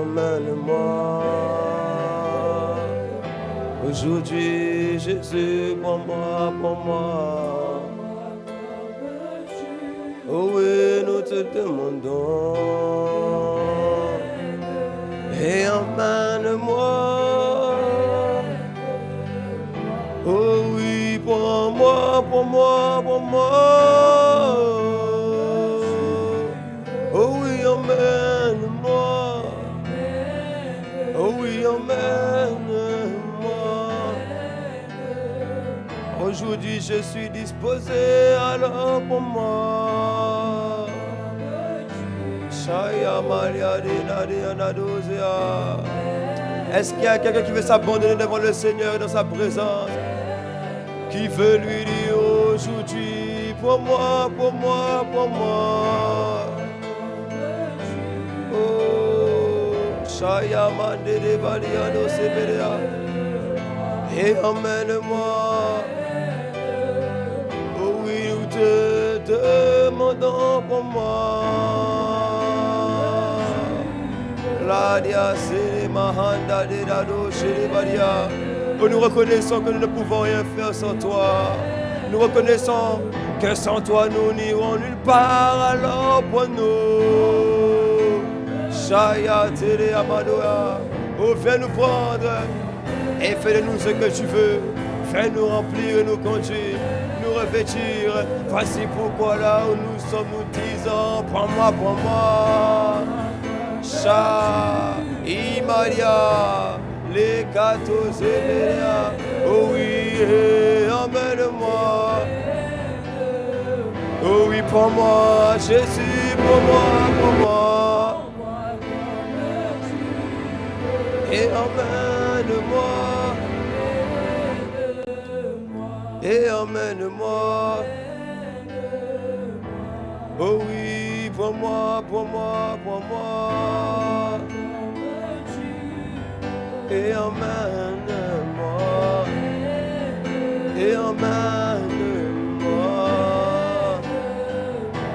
emmène-moi. Aujourd'hui, Jésus, pour moi, pour moi. Oh oui, nous te demandons. Et emmène-moi. Oh oui, pour moi, pour moi, pour moi. Oh oui, emmène-moi. Oh oui, emmène-moi. Aujourd'hui, je suis disposé, alors pour moi. Shaya Maria Dina Diana Dozea. Est-ce qu'il y a quelqu'un qui veut s'abandonner devant le Seigneur dans sa présence? Qui veut lui dire aujourd'hui, pour moi, pour moi, pour moi. Oh, Shaya Mandede Baliano Seberea. Et emmène-moi. Oh oui, nous te demandons pour moi. La dia c'est mahanda de dado chez Badia. Nous reconnaissons que nous ne pouvons rien faire sans toi. Nous reconnaissons que sans toi nous n'irons nulle part. Alors pour nous, Shaya Tele Amadoa. Oh, viens nous prendre et fais de nous ce que tu veux. Fais-nous remplir et nous conduire, nous revêtir. Voici pourquoi là où nous sommes, nous disons, prends-moi, prends-moi. Cha, Imaria, les 14 Emeria. Oh oui, emmène-moi. Oh oui, prends-moi, Jésus, prends-moi, prends-moi. Et emmène-moi. Et emmène-moi. Oh oui, pour moi, pour moi, pour moi. Et emmène-moi. Et emmène-moi.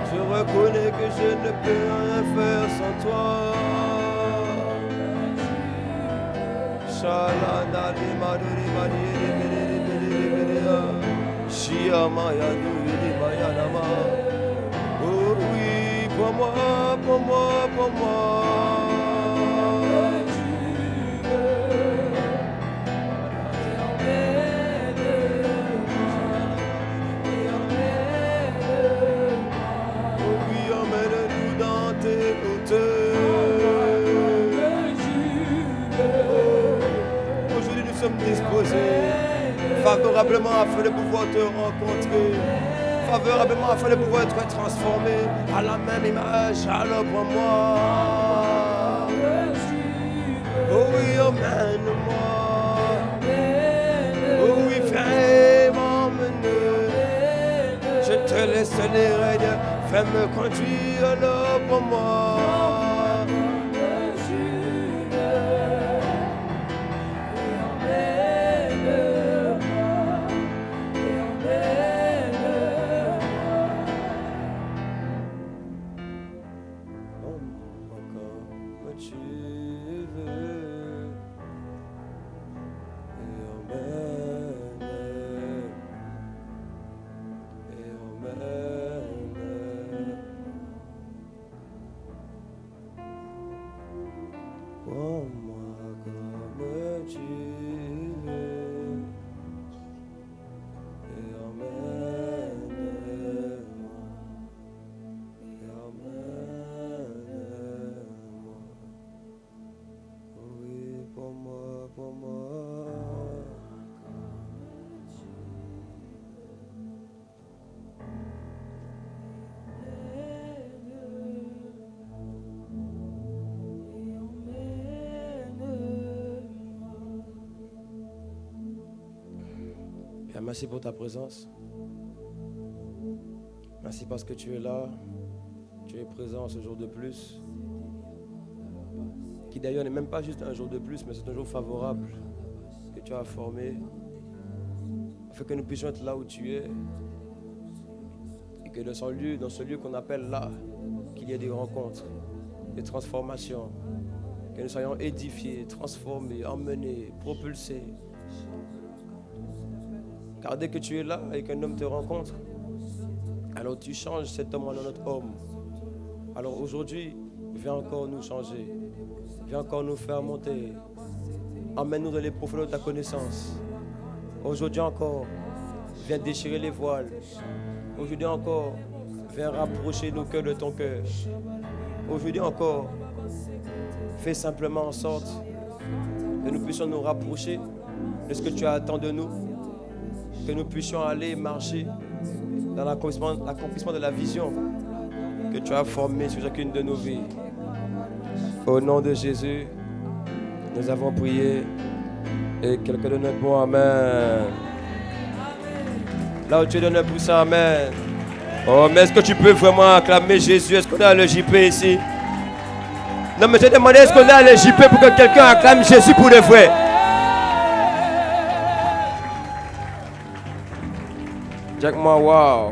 Je reconnais que je ne peux rien faire sans toi. Shalanda de maduri madiri biri biri biri ya. Shia maya duri maya nama. Oh oui, pour moi, pour moi, pour moi. Oh oui, emmène-nous dans tes routes. Aujourd'hui, nous sommes disposés favorablement afin de pouvoir te rencontrer. Favorablement afin de pouvoir être transformé à la même image, alors pour moi. Oh oui, emmène-moi. Oh oui, viens m'emmener. Je te laisse les règnes, fais me conduire alors pour moi. Merci pour ta présence. Merci parce que tu es là. Tu es présent ce jour de plus. Qui d'ailleurs n'est même pas juste un jour de plus, mais c'est un jour favorable que tu as formé. Afin que nous puissions être là où tu es. Et que dans ce lieu qu'on appelle là, qu'il y ait des rencontres, des transformations, Que nous soyons édifiés, transformés, emmenés, propulsés. Car dès que tu es là et qu'un homme te rencontre, alors tu changes cet homme en un autre homme. Alors aujourd'hui, viens encore nous changer. Viens encore nous faire monter. Emmène-nous dans les profondeurs de ta connaissance. Aujourd'hui encore, viens déchirer les voiles. Aujourd'hui encore, viens rapprocher nos cœurs de ton cœur. Aujourd'hui encore, fais simplement en sorte que nous puissions nous rapprocher de ce que tu attends de nous. Que nous puissions aller marcher dans l'accomplissement de la vision que tu as formée sur chacune de nos vies. Au nom de Jésus, nous avons prié et quelqu'un donne un bon amen. Là où tu donnes un pouce, amen. Oh, mais est-ce que tu peux vraiment acclamer Jésus? Est-ce qu'on est à le JP ici? Non, mais je te demandais, est-ce qu'on est à le JP pour que quelqu'un acclame Jésus pour de vrai? Jack-moi, wow.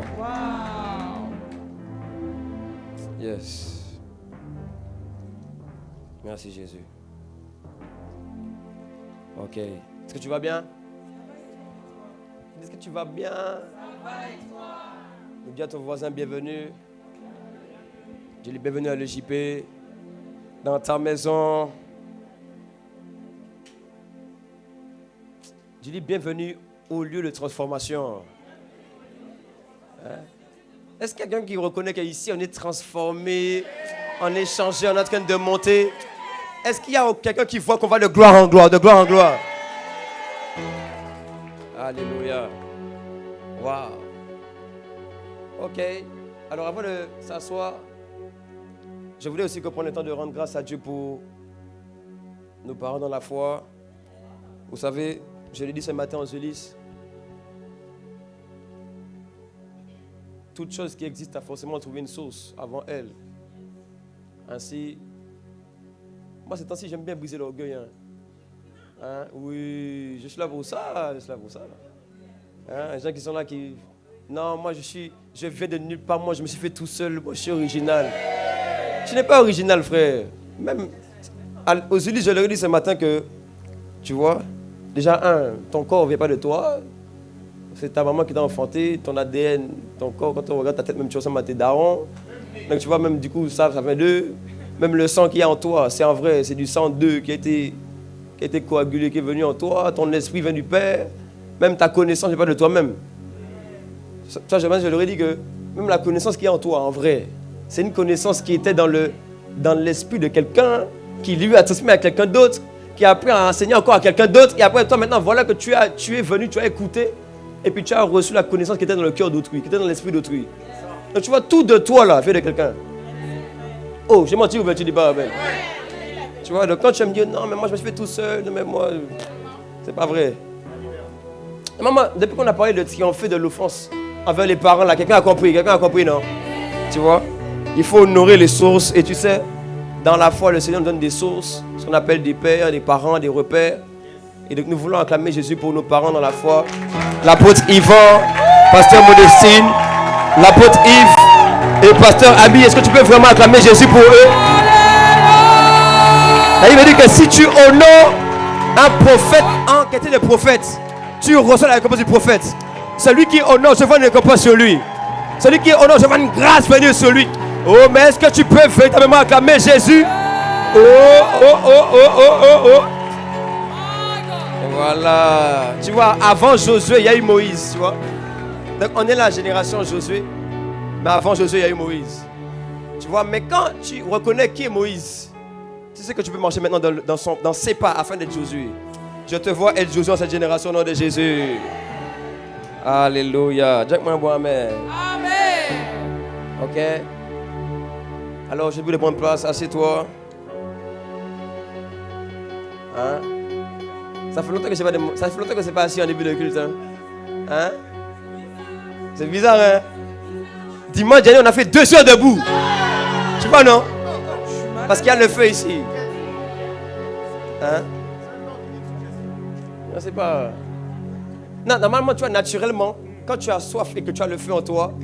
Yes. Merci Jésus. Ok. Est-ce que tu vas bien? Est-ce que tu vas bien? Dis à ton voisin bienvenue. Dis-lui bienvenue à l'EJP. Dans ta maison. Dis-lui bienvenue au lieu de transformation. Hein? Est-ce qu'il y a quelqu'un qui reconnaît qu'ici on est transformé, on est changé, on est en train de monter? Est-ce qu'il y a quelqu'un qui voit qu'on va de gloire en gloire, de gloire en gloire? Alléluia. Wow. Ok. Alors avant de s'asseoir, je voulais aussi qu'on prenne le temps de rendre grâce à Dieu pour nos parents dans la foi. Vous savez, je l'ai dit ce matin aux Ulysses, toute chose qui existe a forcément trouvé une source avant elle. Ainsi, moi ces temps-ci j'aime bien briser l'orgueil. Hein? Oui, je suis là pour ça, Hein? Les gens qui sont là qui... Non, moi je viens de nulle part, moi je me suis fait tout seul, moi je suis original. Tu n'es pas original, frère. Même aux Ulysses, je leur ai dit ce matin que, tu vois, déjà ton corps ne vient pas de toi. C'est ta maman qui t'a enfanté, ton ADN, ton corps, quand on regarde ta tête, même tu ressembles à tes darons. Donc tu vois, même du coup, ça vient d'eux. Même le sang qu'il y a en toi, c'est en vrai, c'est du sang d'eux qui a été coagulé, qui est venu en toi. Ton esprit vient du Père. Même ta connaissance n'est pas de toi-même. Ça, je leur ai dit que même la connaissance qu'il y a en toi, en vrai, c'est une connaissance qui était dans l'esprit de quelqu'un, qui lui a transmis à quelqu'un d'autre, qui a appris à enseigner encore à quelqu'un d'autre. Et après, toi, maintenant, voilà que tu es venu, tu as écouté. Et puis tu as reçu la connaissance qui était dans le cœur d'autrui, qui était dans l'esprit d'autrui. Donc tu vois, tout de toi là, fait de quelqu'un. Oh, j'ai menti ou bien tu dis pas, ben. Tu vois, donc quand tu me dis, non, mais moi je me suis fait tout seul, non, mais moi, c'est pas vrai. Et maman, depuis qu'on a parlé de triompher de l'offense envers les parents là, quelqu'un a compris, non? Tu vois, il faut honorer les sources. Et tu sais, dans la foi, le Seigneur nous donne des sources, ce qu'on appelle des pères, des parents, des repères. Et donc nous voulons acclamer Jésus pour nos parents dans la foi. L'apôtre Yvan, pasteur Modestine, l'apôtre Yves et pasteur Abi. Est-ce que tu peux vraiment acclamer Jésus pour eux? Là, il veut dire que si tu honores un prophète en qualité de prophète, tu reçois la récompense du prophète. Celui qui honore, je vois une récompense sur lui. Celui qui honore, je vois une grâce venir sur lui. Oh, mais est-ce que tu peux véritablement acclamer Jésus? Oh, oh, oh, oh, oh, oh, oh. Voilà. Tu vois, avant Josué, il y a eu Moïse, tu vois. Donc on est la génération Josué. Mais avant Josué, il y a eu Moïse. Tu vois, mais quand tu reconnais qui est Moïse, tu sais que tu peux marcher maintenant dans ses pas afin d'être Josué. Je te vois être Josué dans cette génération au nom de Jésus. Alléluia. Jack-moi un bon amen. Amen. Ok. Alors, je vais prendre place. Assieds-toi. Hein? Ça fait longtemps que c'est pas assis en début de culte. Hein? C'est bizarre, hein? Dimanche dernier, on a fait 2 heures debout. Tu vois, non? Parce qu'il y a le feu ici. Hein? Non, c'est pas... Non, normalement, tu vois, naturellement, quand tu as soif et que tu as le feu en toi,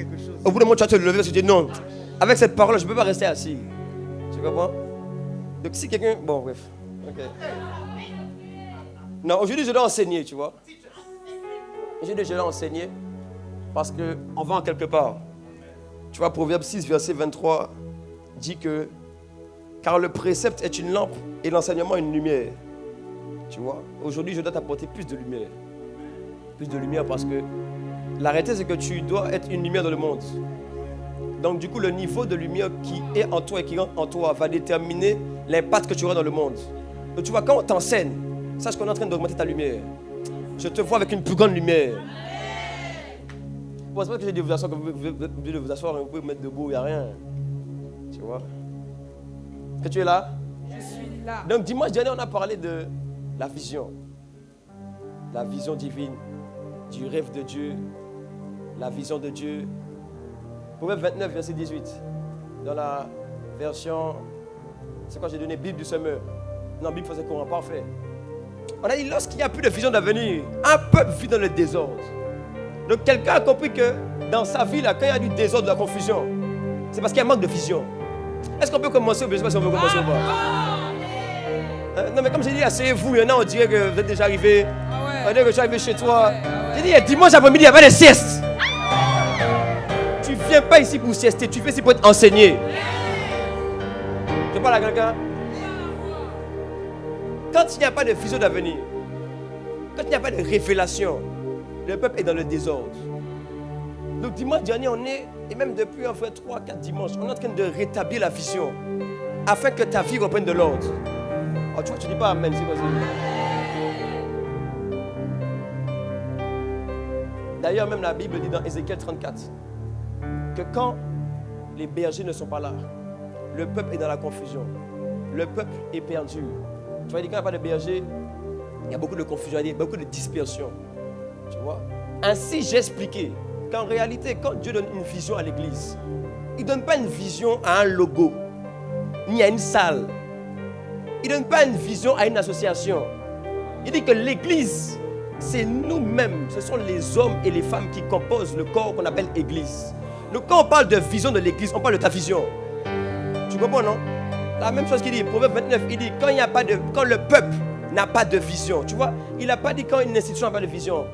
au bout d'un moment, tu vas te lever et tu te dis non, avec cette parole, je ne peux pas rester assis. Tu comprends? Donc si quelqu'un... Bon, bref. Ok. Non, aujourd'hui, je dois enseigner, tu vois. Aujourd'hui, je dois enseigner parce qu'on va en quelque part. Tu vois, Proverbe 6, verset 23 dit que car le précepte est une lampe et l'enseignement une lumière. Tu vois, aujourd'hui, je dois t'apporter plus de lumière. Plus de lumière parce que la réalité, c'est que tu dois être une lumière dans le monde. Donc, du coup, le niveau de lumière qui est en toi et qui rentre en toi va déterminer l'impact que tu auras dans le monde. Donc, tu vois, quand on t'enseigne, sache qu'on est en train d'augmenter ta lumière. Je te vois avec une plus grande lumière. Bon, c'est pas que j'ai dit vous asseoir, que vous pouvez vous asseoir, vous pouvez vous mettre debout, il n'y a rien. Tu vois? Est-ce que tu es là? Je suis là. Donc, dimanche dernier, on a parlé de la vision. La vision divine, du rêve de Dieu, la vision de Dieu. Proverbe 29, verset 18. Dans la version, c'est quoi j'ai donné? Bible du semeur. Non, Bible faisait courant, parfait. On a dit, lorsqu'il n'y a plus de vision d'avenir, un peuple vit dans le désordre. Donc quelqu'un a compris que dans sa vie, là, quand il y a du désordre, de la confusion, c'est parce qu'il y a un manque de vision. Est-ce qu'on peut commencer ou je ne sais pas si on peut commencer ou pas? Non, mais comme j'ai dit, asseyez-vous, il y en a, on dirait que vous êtes déjà arrivé. On dirait que je suis arrivé chez toi. J'ai dit, dimanche après-midi, il n'y a pas de sieste. Tu ne viens pas ici pour siester, tu viens ici pour être enseigné. Je parle à quelqu'un. Quand il n'y a pas de vision d'avenir, quand il n'y a pas de révélation, le peuple est dans le désordre. Donc dimanche dernier, on est, et même depuis en fait 3-4 dimanches, on est en train de rétablir la vision afin que ta vie reprenne de l'ordre. Oh, tu vois, tu dis pas amen, c'est quoi ça? D'ailleurs, même la Bible dit dans Ézéchiel 34 que quand les bergers ne sont pas là, le peuple est dans la confusion. Le peuple est perdu. Tu vois, quand il n'y a pas de berger, il y a beaucoup de confusion, il y a beaucoup de dispersion. Tu vois? Ainsi, j'ai expliqué qu'en réalité, quand Dieu donne une vision à l'église, il ne donne pas une vision à un logo, ni à une salle. Il ne donne pas une vision à une association. Il dit que l'église, c'est nous-mêmes, ce sont les hommes et les femmes qui composent le corps qu'on appelle église. Donc quand on parle de vision de l'église, on parle de ta vision. Tu comprends, non? La même chose qu'il dit, Proverbe 29, il dit quand le peuple n'a pas de vision, tu vois, il n'a pas dit quand une institution n'a pas de vision,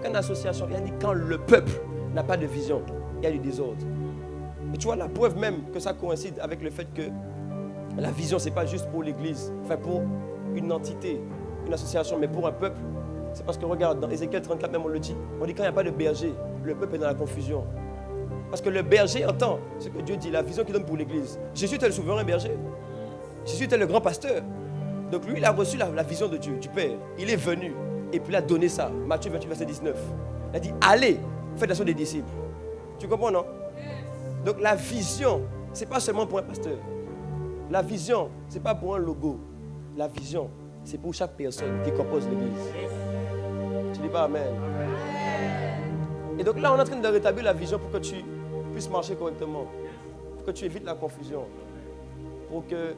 quand une association, il a dit quand le peuple n'a pas de vision, il y a du désordre. Et tu vois, la preuve même que ça coïncide avec le fait que la vision, ce n'est pas juste pour l'église, enfin pour une entité, une association, mais pour un peuple. C'est parce que regarde, dans Ézéchiel 34 même on le dit, on dit quand il n'y a pas de berger, le peuple est dans la confusion. Parce que le berger entend ce que Dieu dit, la vision qu'il donne pour l'église. Jésus était le souverain berger. Jésus était le grand pasteur. Donc lui, il a reçu la vision de Dieu, du Père. Il est venu et puis il a donné ça. Matthieu 28, verset 19. Il a dit, allez, faites la chose des disciples. Tu comprends, non? Donc la vision, ce n'est pas seulement pour un pasteur. La vision, ce n'est pas pour un logo. La vision, c'est pour chaque personne qui compose l'église. Tu dis pas amen. Et donc là, on est en train de rétablir la vision pour que tu puisses marcher correctement. Pour que tu évites la confusion. Pour que,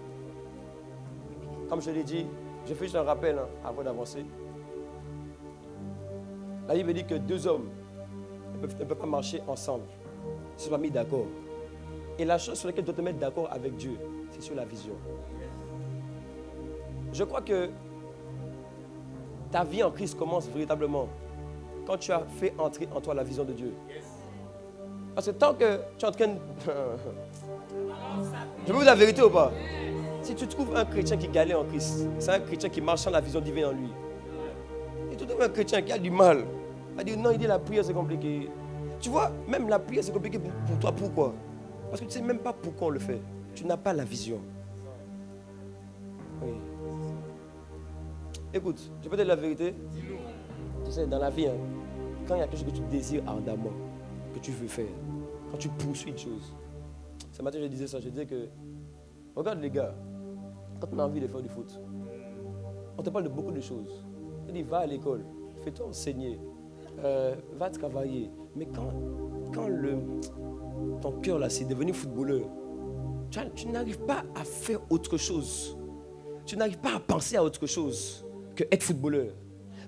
comme je l'ai dit, je fais juste un rappel avant d'avancer. La Bible dit que deux hommes ne peuvent pas marcher ensemble. Ils ne sont pas mis d'accord. Et la chose sur laquelle tu dois te mettre d'accord avec Dieu, c'est sur la vision. Je crois que ta vie en Christ commence véritablement quand tu as fait entrer en toi la vision de Dieu. Parce que tant que tu es en train de... Je veux vous dire la vérité ou pas? Si tu trouves un chrétien qui galère en Christ, c'est un chrétien qui marche sans la vision divine en lui. Et tu trouves un chrétien qui a du mal à dire non, il dit la prière c'est compliqué. Tu vois, même la prière c'est compliqué pour toi. Pourquoi? Parce que tu ne sais même pas pourquoi on le fait. Tu n'as pas la vision. Oui. Écoute, je peux te dire la vérité. Tu sais, dans la vie, quand il y a quelque chose que tu désires ardemment, que tu veux faire, quand tu poursuis une chose. Ce matin, je disais ça, je disais que, regarde les gars, quand on a envie de faire du foot, on te parle de beaucoup de choses. On te dit, va à l'école, fais-toi enseigner, va travailler. Mais quand ton cœur là, c'est devenu footballeur, tu n'arrives pas à faire autre chose. Tu n'arrives pas à penser à autre chose que être footballeur.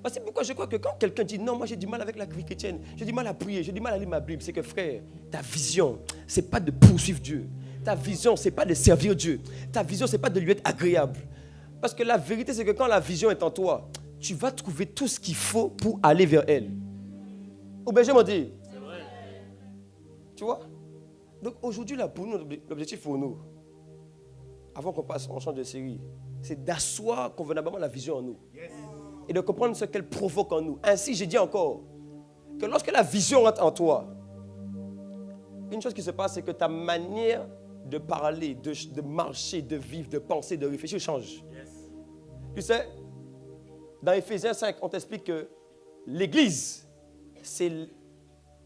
C'est pourquoi je crois que quand quelqu'un dit non, moi j'ai du mal avec la vie chrétienne, j'ai du mal à prier, j'ai du mal à lire ma Bible, c'est que frère, ta vision, ce n'est pas de poursuivre Dieu. Ta vision, ce n'est pas de servir Dieu. Ta vision, ce n'est pas de lui être agréable. Parce que la vérité, c'est que quand la vision est en toi, tu vas trouver tout ce qu'il faut pour aller vers elle. Ou bien, je me dis. C'est vrai. Tu vois? Donc aujourd'hui, là, pour nous, l'objectif pour nous, avant qu'on passe, on change de série, c'est d'asseoir convenablement la vision en nous. Yes. Et de comprendre ce qu'elle provoque en nous. Ainsi, je dis encore que lorsque la vision rentre en toi, une chose qui se passe, c'est que ta manière de parler, de marcher, de vivre, de penser, de réfléchir change. Yes. Tu sais, dans Éphésiens 5, on t'explique que l'Église,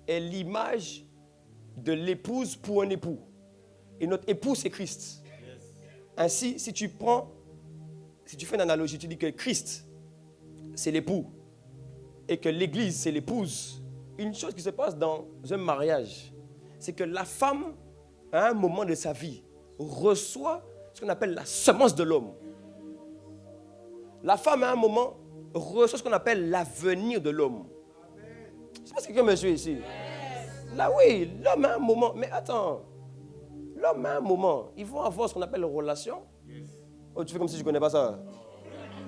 est l'image de l'épouse pour un époux. Et notre époux, c'est Christ. Yes. Ainsi, si tu fais une analogie, tu dis que Christ, c'est l'époux et que l'Église, c'est l'épouse. Une chose qui se passe dans un mariage, c'est que la femme, à un moment de sa vie, reçoit ce qu'on appelle la semence de l'homme. La femme, à un moment, reçoit ce qu'on appelle l'avenir de l'homme. Je ne sais pas si quelqu'un me suit ici. Là, oui, l'homme a un moment. Mais attends, l'homme a un moment. Ils vont avoir ce qu'on appelle une relation. Oh, tu fais comme si je ne connais pas ça.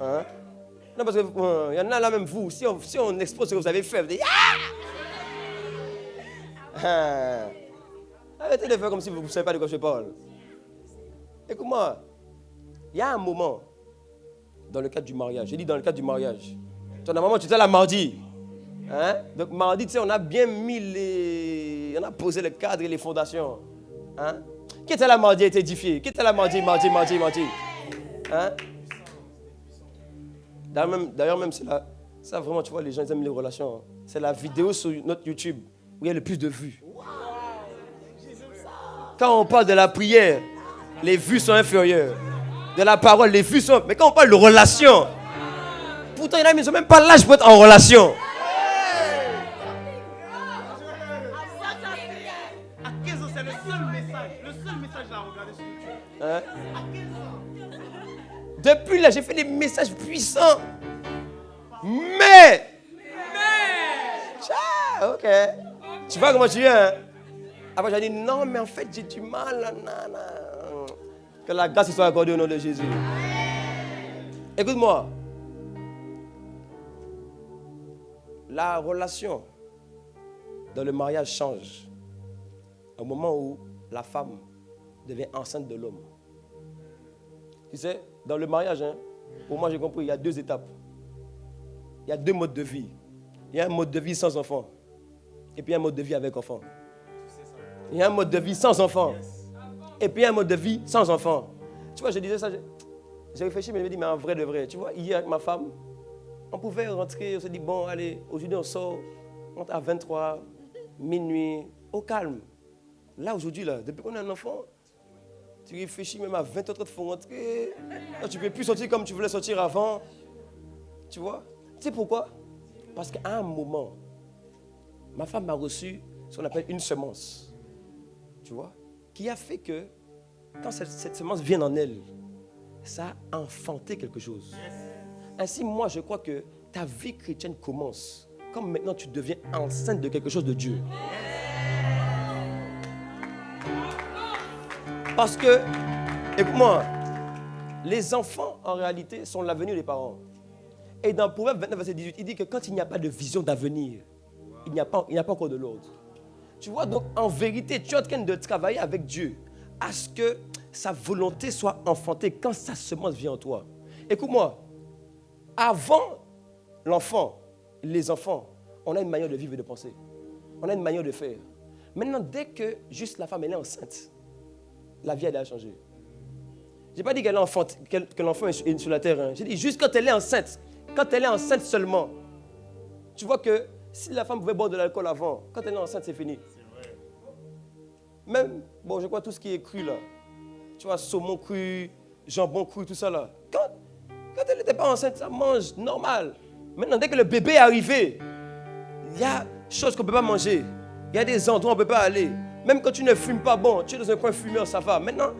Hein? Non, parce que y en a là même vous. Si on expose ce que vous avez fait, vous dites ah! Arrêtez de faire comme si vous ne savez pas de quoi je parle. Écoute-moi, il y a un moment dans le cadre du mariage. J'ai dit dans le cadre du mariage. Ton maman, tu étais là mardi. Hein? Donc mardi, tu sais, on a bien mis on a posé le cadre et les fondations. Hein? Qui était là mardi a été édifié? Qui était là mardi? Hein? D'ailleurs, même c'est là. Ça, vraiment, tu vois, les gens ils aiment les relations. C'est la vidéo sur notre YouTube où il y a le plus de vues. Quand on parle de la prière, les vues sont inférieures. De la parole, les vues sont... Mais quand on parle de relation, pourtant, il y en a, ils n'ont même pas l'âge pour être en relation. À 15 ans, c'est le seul message à regarder sur YouTube. Hein? À 15 ans. Depuis là, j'ai fait des messages puissants. Mais... Ok. Tu vois comment tu viens, hein? Après, j'ai dit, non, mais en fait, j'ai du mal. Que la grâce soit accordée au nom de Jésus. Écoute-moi. La relation dans le mariage change au moment où la femme devient enceinte de l'homme. Tu sais, dans le mariage, hein, pour moi, j'ai compris, il y a 2 étapes. Il y a 2 modes de vie. Il y a un mode de vie sans enfant. Et puis un mode de vie avec enfant. Il y a un mode de vie sans enfant. Et puis un mode de vie sans enfant. Tu vois, je disais ça, j'ai réfléchi, mais je me dis, mais en vrai de vrai. Tu vois, hier avec ma femme, on pouvait rentrer, on se dit, bon, allez, aujourd'hui on sort, on rentre à 23, minuit, au calme. Là, aujourd'hui, là, depuis qu'on a un enfant, tu réfléchis même à 20h30, il faut rentrer. Là, tu ne peux plus sortir comme tu voulais sortir avant. Tu vois? Tu sais pourquoi? Parce qu'à un moment, ma femme m'a reçu ce qu'on appelle une semence. Tu vois, qui a fait que quand cette semence vient en elle, ça a enfanté quelque chose. Ainsi, moi, je crois que ta vie chrétienne commence quand maintenant tu deviens enceinte de quelque chose de Dieu. Parce que, écoute-moi, les enfants, en réalité, sont l'avenir des parents. Et dans Proverbe 29, verset 18, il dit que quand il n'y a pas de vision d'avenir, il n'y a pas encore de l'ordre. Tu vois, donc en vérité, tu es en train de travailler avec Dieu à ce que sa volonté soit enfantée quand sa semence vient en toi. Écoute-moi, avant l'enfant, les enfants, on a une manière de vivre et de penser. On a une manière de faire. Maintenant, dès que juste la femme elle est enceinte, la vie elle a changé. Je n'ai pas dit que l'enfant est sur la terre. Hein. J'ai dit juste quand elle est enceinte seulement. Tu vois que si la femme pouvait boire de l'alcool avant, quand elle est enceinte, c'est fini. C'est vrai. Même, bon, je crois tout ce qui est cru là. Tu vois, saumon cru, jambon cru, tout ça là. Quand elle n'était pas enceinte, ça mange normal. Maintenant, dès que le bébé est arrivé, il y a des choses qu'on ne peut pas manger. Il y a des endroits où on ne peut pas aller. Même quand tu ne fumes pas, bon, tu es dans un coin fumeur, ça va. Maintenant,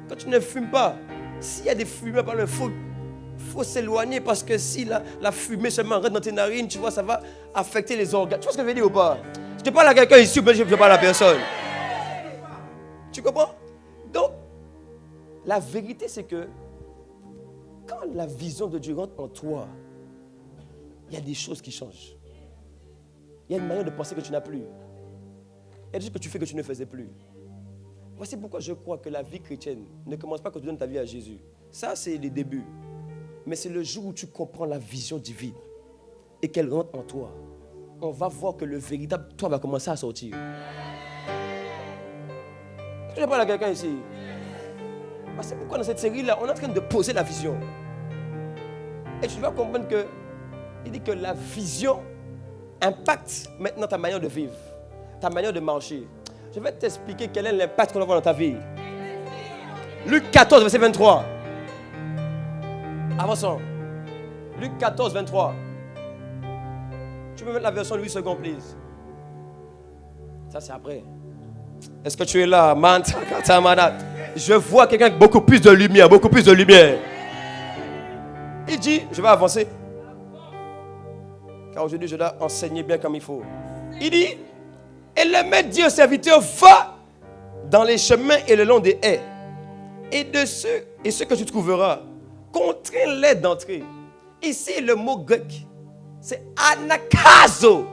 quand tu ne fumes pas, s'il y a des fumeurs par le feu, faut s'éloigner parce que si la fumée seulement rentre dans tes narines, tu vois, ça va affecter les organes. Tu vois ce que je veux dire ou pas? Je te parle à quelqu'un ici, mais je ne parle à personne. Tu comprends? Donc, La vérité, c'est que quand la vision de Dieu rentre en toi, il y a des choses qui changent. Il y a une manière de penser que tu n'as plus. Il y a des choses que tu fais que tu ne faisais plus. Voici pourquoi je crois que la vie chrétienne ne commence pas quand tu donnes ta vie à Jésus. Ça, c'est les débuts. Mais c'est le jour où tu comprends la vision divine et qu'elle rentre en toi. On va voir que le véritable toi va commencer à sortir. Est-ce que je parle à quelqu'un ici? C'est pourquoi dans cette série-là, on est en train de poser la vision. Et tu vas comprendre que il dit que la vision impacte maintenant ta manière de vivre, ta manière de marcher. Je vais t'expliquer quel est l'impact qu'on va avoir dans ta vie. Luc 14, verset 23. Avançons. Luc 14, 23. Tu peux mettre la version 8 secondes, please. Ça, c'est après. Est-ce que tu es là? Je vois quelqu'un avec beaucoup plus de lumière, beaucoup plus de lumière. Il dit, je vais avancer. Car aujourd'hui, je dois enseigner bien comme il faut. Il dit, et le maître dit au serviteur, va dans les chemins et le long des haies. Et ceux que tu trouveras, contrains-les d'entrer. Ici, le mot grec, c'est anakazo.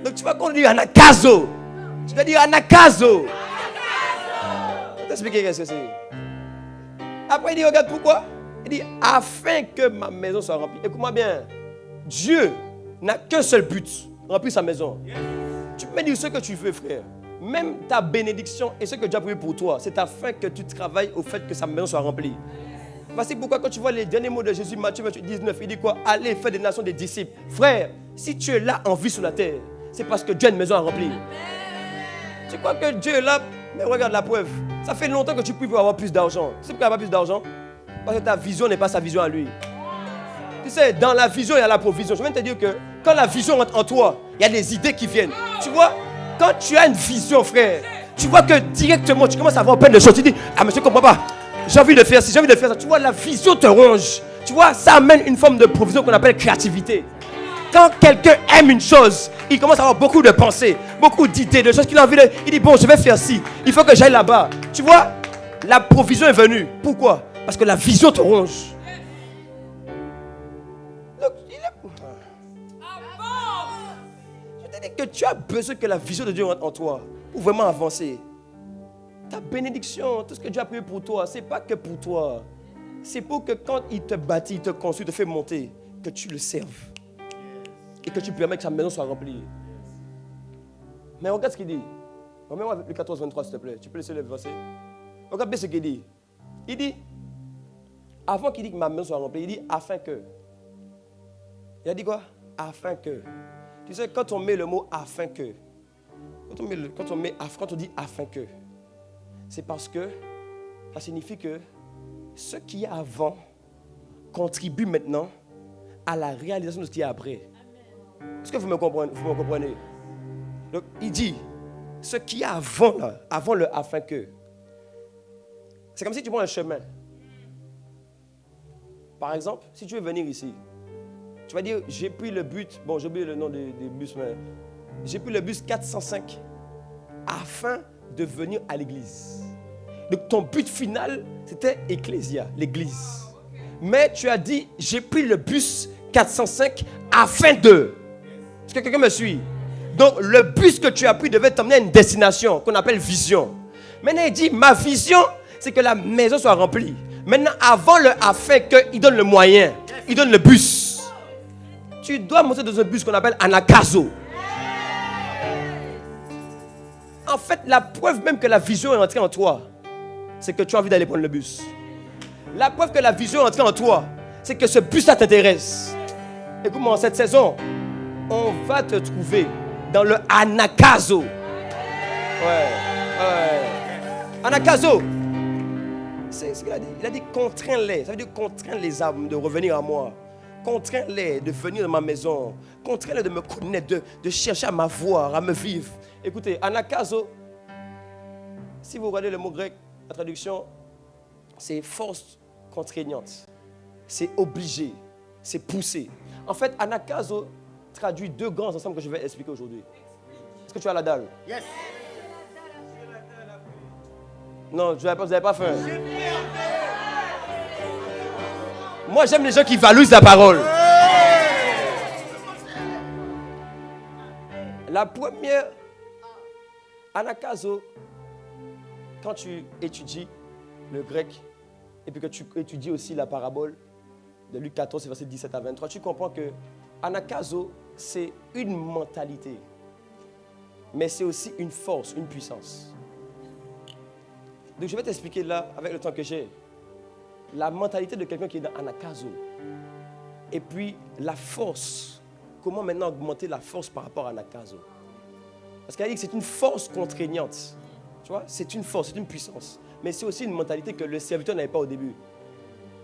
Donc tu vois qu'on dit anakazo. Tu dois dire anakazo. Je vais t'expliquer qu'est-ce que c'est. Après, il dit, regarde pourquoi. Il dit, afin que ma maison soit remplie. Écoute-moi bien. Dieu n'a qu'un seul but, remplir sa maison. Tu peux me dire ce que tu veux, frère. Même ta bénédiction et ce que Dieu a prévu pour toi, c'est afin que tu travailles au fait que sa maison soit remplie. Voici pourquoi quand tu vois les derniers mots de Jésus, Matthieu 28, 19, il dit quoi? Allez faire des nations des disciples. Frère, si tu es là en vie sur la terre, c'est parce que Dieu a une maison à remplir. Tu crois que Dieu est là? Mais regarde la preuve. Ça fait longtemps que tu pries pour avoir plus d'argent. Tu sais pourquoi avoir plus d'argent? Parce que ta vision n'est pas sa vision à lui. Tu sais, dans la vision, il y a la provision. Je viens de te dire que quand la vision rentre en toi, il y a des idées qui viennent. Tu vois, quand tu as une vision, frère, tu vois que directement, tu commences à avoir plein de choses. Tu dis, ah mais je ne comprends pas. J'ai envie de faire ci, j'ai envie de faire ça. Tu vois, la vision te ronge. Tu vois, ça amène une forme de provision qu'on appelle créativité. Quand quelqu'un aime une chose, il commence à avoir beaucoup de pensées, beaucoup d'idées, de choses qu'il a envie de... Il dit, bon, je vais faire ci. Il faut que j'aille là-bas. Tu vois, la provision est venue. Pourquoi? Parce que la vision te ronge. Donc, je te dis que tu as besoin que la vision de Dieu rentre en toi pour vraiment avancer. Ta bénédiction, tout ce que Dieu a prévu pour toi, ce n'est pas que pour toi. C'est pour que quand il te bâtit, il te construit, il te fait monter, que tu le serves. Et que tu permets que sa maison soit remplie. Mais regarde ce qu'il dit. Remets-moi le 14, 23, s'il te plaît. Tu peux laisser le verset. Regarde bien ce qu'il dit. Il dit, avant qu'il dise que ma maison soit remplie, il dit afin que. Il a dit quoi? Afin que. Tu sais, quand on met le mot afin que, quand on dit afin que, c'est parce que ça signifie que ce qui est avant contribue maintenant à la réalisation de ce qui est après. Est-ce que vous me comprenez? Donc, il dit, ce qui est avant, là, avant le afin que, c'est comme si tu prends un chemin. Par exemple, si tu veux venir ici, tu vas dire, j'ai pris le but, bon, j'ai oublié le nom des bus, mais j'ai pris le bus 405 afin de venir à l'église. Donc, ton but final, c'était Ecclésia, l'église. Mais tu as dit, j'ai pris le bus 405 afin de... Est-ce que quelqu'un me suit? Donc, le bus que tu as pris devait t'emmener à une destination qu'on appelle vision. Maintenant, il dit, ma vision, c'est que la maison soit remplie. Maintenant, avant le afin que, il donne le moyen. Il donne le bus. Tu dois monter dans un bus qu'on appelle anakazo. En fait, la preuve même que la vision est entrée en toi, c'est que tu as envie d'aller prendre le bus. La preuve que la vision est entrée en toi, c'est que ce bus-là t'intéresse. Écoute-moi, en cette saison, on va te trouver dans le anakazo. Ouais. Anakazo. C'est ce qu'il a dit. Il a dit contrains-les. Ça veut dire contrains les âmes de revenir à moi. Contrains-les de venir dans ma maison. Contrains-les de me connaître, de chercher à m'avoir, à me vivre. Écoutez, anakazo, si vous regardez le mot grec, la traduction, c'est force contraignante. C'est obligé. C'est poussé. En fait, anakazo traduit deux grands ensembles que je vais expliquer aujourd'hui. Est-ce que tu as la dalle? Yes. Non, vous n'avez pas faim. Moi, j'aime les gens qui valorisent la parole. La première, anakazo, quand tu étudies le grec et puis que tu étudies aussi la parabole de Luc 14, verset 17 à 23, tu comprends que anakazo, c'est une mentalité, mais c'est aussi une force, une puissance. Donc je vais t'expliquer là, avec le temps que j'ai, la mentalité de quelqu'un qui est dans anakazo. Et puis la force, comment maintenant augmenter la force par rapport à anakazo. Parce qu'elle dit que c'est une force contraignante. Tu vois, c'est une force, c'est une puissance. Mais c'est aussi une mentalité que le serviteur n'avait pas au début.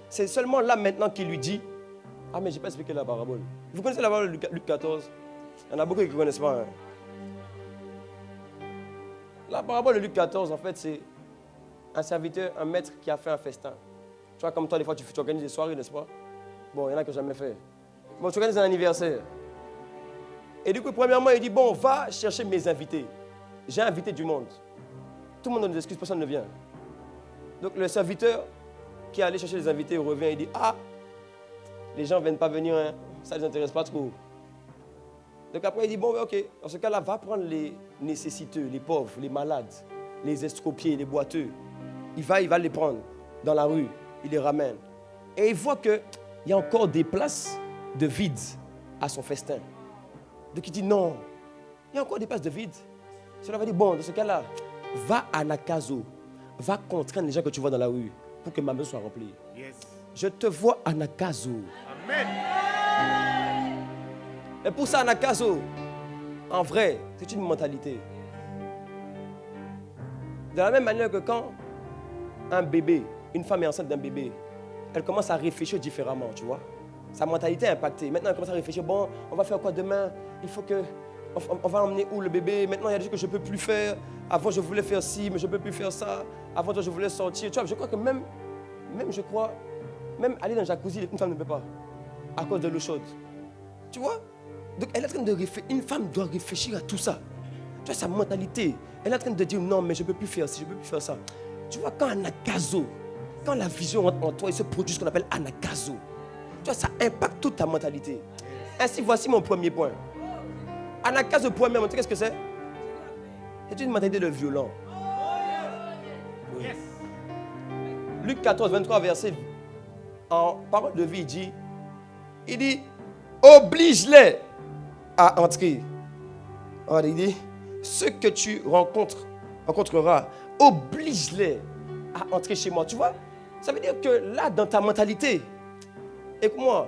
C'est seulement là maintenant qu'il lui dit, ah mais je n'ai pas expliqué la parabole. Vous connaissez la parabole de Luc 14? Il y en a beaucoup qui ne connaissent pas. Hein. La parabole de Luc 14, en fait, c'est un serviteur, un maître qui a fait un festin. Tu vois, comme toi, des fois, tu organises des soirées, n'est-ce pas? Bon, il y en a qui n'ont jamais fait. Bon, tu organises un anniversaire. Et du coup, premièrement, il dit, bon, va chercher mes invités. J'ai invité du monde. Tout le monde donne des excuses, personne ne vient. Donc, le serviteur qui est allé chercher les invités, il revient, il dit, ah, les gens ne viennent pas venir, hein. Ça ne les intéresse pas trop. Donc après, il dit, bon, ok, dans ce cas-là, va prendre les nécessiteux, les pauvres, les malades, les estropiés, les boiteux. Il va les prendre dans la rue, il les ramène. Et il voit qu'il y a encore des places de vide à son festin. Donc il dit, non, il y a encore des places de vide. Cela va dire, bon, dans ce cas-là, va à Nakazo, va contraindre les gens que tu vois dans la rue pour que ma maison soit remplie. Yes. Je te vois à Nakazo. Amen. Et pour ça, Nakazo, en vrai, c'est une mentalité. De la même manière que quand un bébé, une femme est enceinte d'un bébé, elle commence à réfléchir différemment, tu vois. Sa mentalité est impactée. Maintenant, elle commence à réfléchir, bon, on va faire quoi demain? Il faut que... On va emmener où le bébé? Maintenant, il y a des choses que je ne peux plus faire. Avant, je voulais faire ci, mais je ne peux plus faire ça. Avant, je voulais sortir. Tu vois, je crois que même aller dans le jacuzzi, une femme ne peut pas. À cause de l'eau chaude. Tu vois? Donc, elle est en train de réfléchir. Une femme doit réfléchir à tout ça. Tu vois, sa mentalité. Elle est en train de dire, non, mais je ne peux plus faire ci, je ne peux plus faire ça. Tu vois, quand Anakazo, quand la vision rentre en toi, il se produit ce qu'on appelle Anakazo. Tu vois, ça impacte toute ta mentalité. Ainsi, voici mon premier point. Anakazo, premièrement, tu sais qu'est-ce que c'est? C'est une mentalité de violent. Oui. Luc 14, 23, verset, en parole de vie, il dit, oblige-les à entrer. Alors, il dit, ceux que tu rencontreras, oblige-les à entrer chez moi. Tu vois, ça veut dire que là, dans ta mentalité, écoute-moi,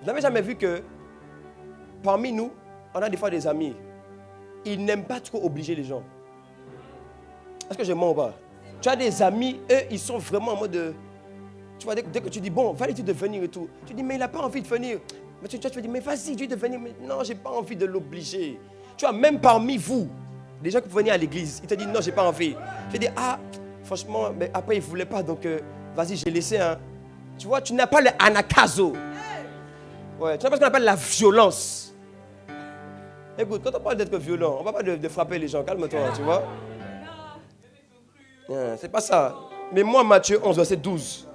vous n'avez jamais vu que parmi nous, on a des fois des amis, ils n'aiment pas trop obliger les gens. Est-ce que je mens ou pas? Tu as des amis, eux, ils sont vraiment en mode de... Tu vois, dès que tu dis, bon, valide de venir et tout. Tu dis, mais il n'a pas envie de venir. Mais tu vas dire, mais vas-y, dis de venir. Mais non, je n'ai pas envie de l'obliger. Tu vois, même parmi vous, les gens qui venaient à l'église, ils te disent, non, je n'ai pas envie. Je dis, ah, franchement, mais après, ils ne voulaient pas, donc vas-y, j'ai laissé. Hein. Tu vois, tu n'as pas le anakazo. Ouais, tu n'as pas ce qu'on appelle la violence. Écoute, quand on parle d'être violent, on ne va pas de frapper les gens, calme-toi, tu vois. C'est pas ça. Mais moi, Matthieu 11, verset 12,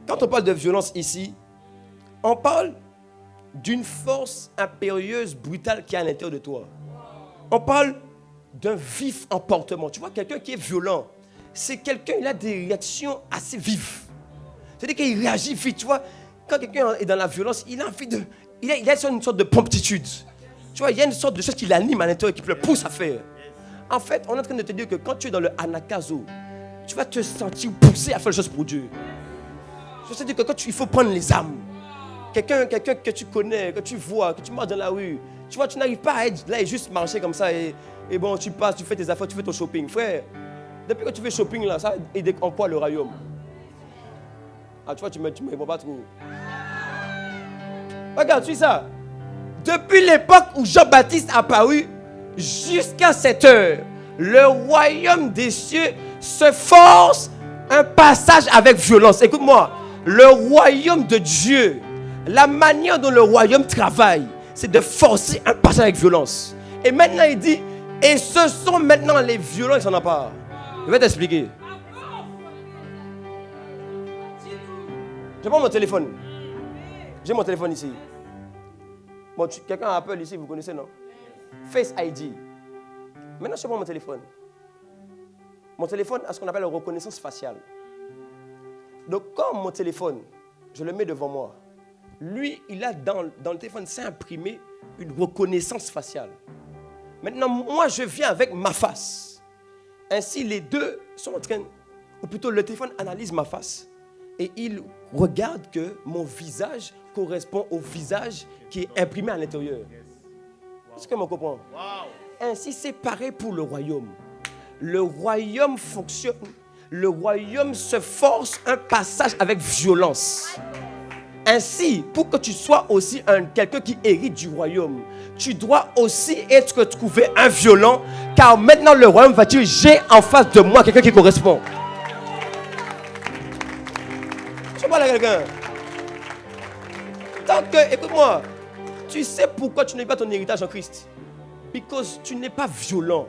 quand on parle de violence ici, on parle d'une force impérieuse, brutale qui est à l'intérieur de toi. On parle d'un vif emportement. Tu vois, quelqu'un qui est violent, c'est quelqu'un qui a des réactions assez vives. C'est-à-dire qu'il réagit vite, tu vois. Quand quelqu'un est dans la violence, il a envie de... Il a une sorte de promptitude. Tu vois, il y a une sorte de chose qui l'anime à l'intérieur, qui le pousse à faire. En fait, on est en train de te dire que quand tu es dans le anakazo, tu vas te sentir poussé à faire les choses pour Dieu. Je sais dire que quand il faut prendre les armes. Quelqu'un que tu connais, que tu vois, que tu marches dans la rue. Tu vois, tu n'arrives pas à être là et juste marcher comme ça et bon, tu passes, tu fais tes affaires, tu fais ton shopping. Frère, depuis que tu fais shopping là, ça aide en quoi le royaume? Ah, tu vois, tu me réponds pas trop. Regarde, tu sais ça. Depuis l'époque où Jean-Baptiste a apparu, jusqu'à cette heure, le royaume des cieux se force un passage avec violence. Écoute-moi, le royaume de Dieu, la manière dont le royaume travaille, c'est de forcer un passage avec violence. Et maintenant il dit, et ce sont maintenant les violents qui s'en emparent. Je vais t'expliquer. Je prends mon téléphone. J'ai mon téléphone ici. Bon, quelqu'un a Apple ici, vous connaissez, non? Face ID. Maintenant, je prends mon téléphone. Mon téléphone a ce qu'on appelle la reconnaissance faciale. Donc, comme mon téléphone, je le mets devant moi, lui, il a dans le téléphone, c'est imprimé une reconnaissance faciale. Maintenant, moi, je viens avec ma face. Ainsi, les deux sont en train, ou plutôt le téléphone analyse ma face et il regarde que mon visage correspond au visage qui est imprimé à l'intérieur. Est-ce que vous comprenez? Ainsi, c'est pareil pour le royaume. Le royaume fonctionne. Le royaume se force un passage avec violence. Ainsi, pour que tu sois aussi quelqu'un qui hérite du royaume, tu dois aussi être trouvé un violent, car maintenant le royaume va dire, j'ai en face de moi quelqu'un qui correspond. Je parle à quelqu'un. Tant que, écoute-moi, tu sais pourquoi tu n'as pas ton héritage en Christ? Parce que tu n'es pas violent.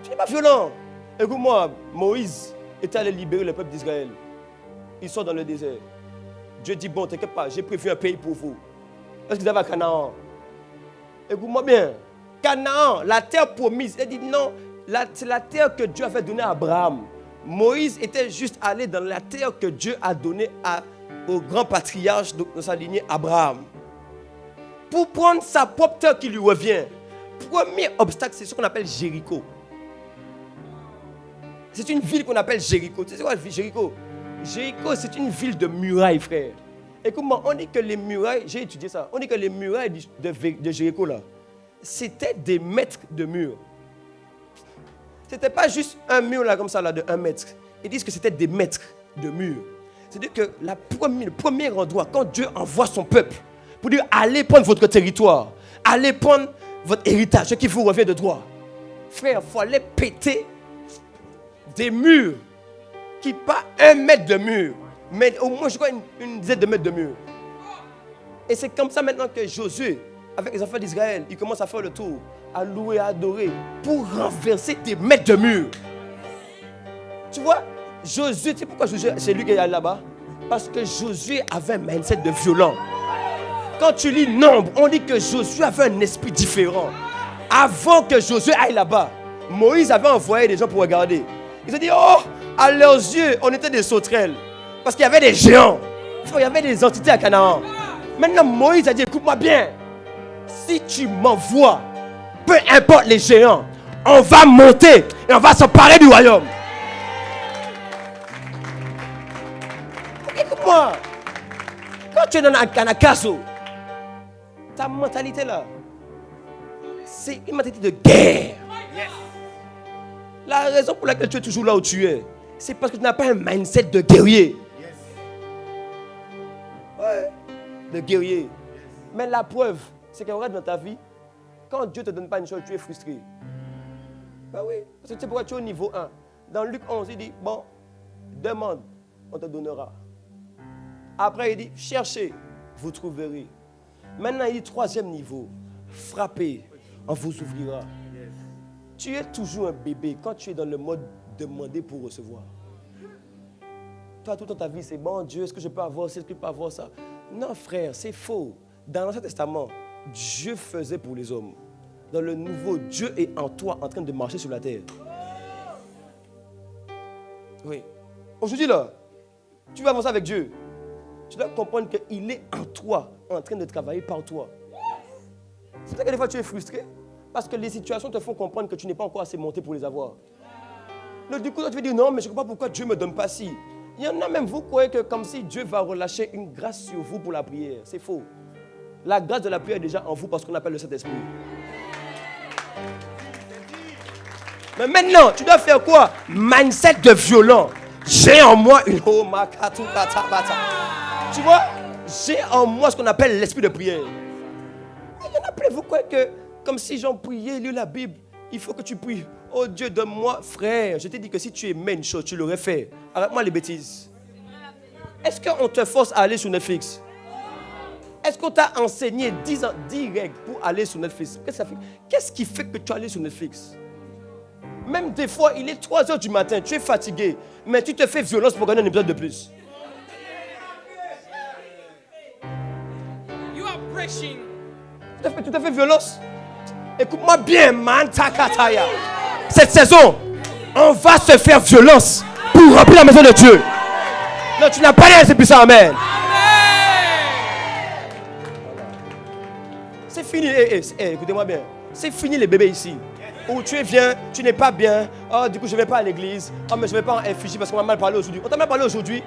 Tu n'es pas violent. Écoute-moi, Moïse était allé libérer le peuple d'Israël. Ils sont dans le désert. Dieu dit, bon, t'inquiète pas, j'ai prévu un pays pour vous. Est-ce qu'ils avaient à Canaan? Écoute-moi bien. Canaan, la terre promise. Il dit non, c'est la terre que Dieu avait donnée à Abraham. Moïse était juste allé dans la terre que Dieu a donnée au grand patriarche de sa lignée, Abraham. Pour prendre sa propre terre qui lui revient. Premier obstacle, c'est ce qu'on appelle Jéricho. C'est une ville qu'on appelle Jéricho. Tu sais quoi, Jéricho? Jéricho, c'est une ville de murailles, frère. Écoute-moi, on dit que les murailles, j'ai étudié ça, on dit que les murailles de Jéricho, là, c'était des mètres de murs. C'était pas juste un mur, là, comme ça, là, de 1 mètre. Ils disent que c'était des mètres de murs. C'est-à-dire que le premier endroit, quand Dieu envoie son peuple, pour dire, allez prendre votre territoire, allez prendre votre héritage, ce qui vous revient de droit. Frère, il faut aller péter des murs qui pas 1 mètre de mur, mais au moins je crois une dizaine de mètres de mur. Et c'est comme ça maintenant que Josué, avec les enfants d'Israël, il commence à faire le tour, à louer, à adorer, pour renverser des mètres de mur. Tu vois, Josué, tu sais pourquoi Josué, c'est lui qui est allé là-bas? Parce que Josué avait un mindset de violent. Quand tu lis Nombre, on dit que Josué avait un esprit différent. Avant que Josué aille là-bas, Moïse avait envoyé des gens pour regarder. Ils ont dit, oh, à leurs yeux, on était des sauterelles. Parce qu'il y avait des géants. Il y avait des entités à Canaan. Maintenant, Moïse a dit, écoute-moi bien. Si tu m'envoies, peu importe les géants, on va monter et on va s'emparer du royaume. Écoute-moi. Quand tu es dans un Anakaso, ta mentalité là, c'est une mentalité de guerre. La raison pour laquelle tu es toujours là où tu es, c'est parce que tu n'as pas un mindset de guerrier. Ouais, de guerrier. Mais la preuve, c'est qu'en vrai dans ta vie, quand Dieu ne te donne pas une chose, tu es frustré. Ben oui, parce que tu sais pourquoi tu es au niveau 1. Dans Luc 11, il dit, bon, demande, on te donnera. Après, il dit, cherchez, vous trouverez. Maintenant, il dit, 3e niveau, frappez, on vous ouvrira. Tu es toujours un bébé quand tu es dans le mode demander pour recevoir. Toi, toute ta vie, c'est bon, Dieu, est-ce que je peux avoir ça, est-ce que je peux avoir ça? Non, frère, c'est faux. Dans l'Ancien Testament, Dieu faisait pour les hommes. Dans le Nouveau, Dieu est en toi en train de marcher sur la terre. Oui. Aujourd'hui, là, tu vas avancer avec Dieu. Tu dois comprendre qu'il est en toi, en train de travailler par toi. C'est vrai que des fois, tu es frustré. Parce que les situations te font comprendre que tu n'es pas encore assez monté pour les avoir. Donc, du coup, tu vas dire non, mais je ne comprends pas pourquoi Dieu ne me donne pas si. Il y en a même, vous croyez que comme si Dieu va relâcher une grâce sur vous pour la prière. C'est faux. La grâce de la prière est déjà en vous parce qu'on appelle le Saint-Esprit. Mais maintenant, tu dois faire quoi? Mindset de violent. J'ai en moi une... Tu vois? J'ai en moi ce qu'on appelle l'esprit de prière. Il y en a plein, vous croyez que comme si j'en priais, lis la Bible, il faut que tu pries. Oh Dieu, donne-moi, frère. Je t'ai dit que si tu aimais une chose, tu l'aurais fait. Arrête-moi les bêtises. Est-ce qu'on te force à aller sur Netflix? Est-ce qu'on t'a enseigné 10 règles pour aller sur Netflix? Qu'est-ce qui fait que tu es allé sur Netflix? Même des fois, il est 3 heures du matin, tu es fatigué, mais tu te fais violence pour gagner un épisode de plus. You are pressing. Tu te fais violence. Écoute-moi bien, man, takataya. Cette saison, on va se faire violence pour remplir la maison de Dieu. Non, tu n'as pas rien, c'est puissant, amen. C'est fini, écoutez-moi bien. C'est fini les bébés ici. Où tu viens, tu n'es pas bien. Oh, du coup, je ne vais pas à l'église. Oh, mais je ne vais pas en FJ parce qu'on m'a mal parlé aujourd'hui. On t'a mal parlé aujourd'hui.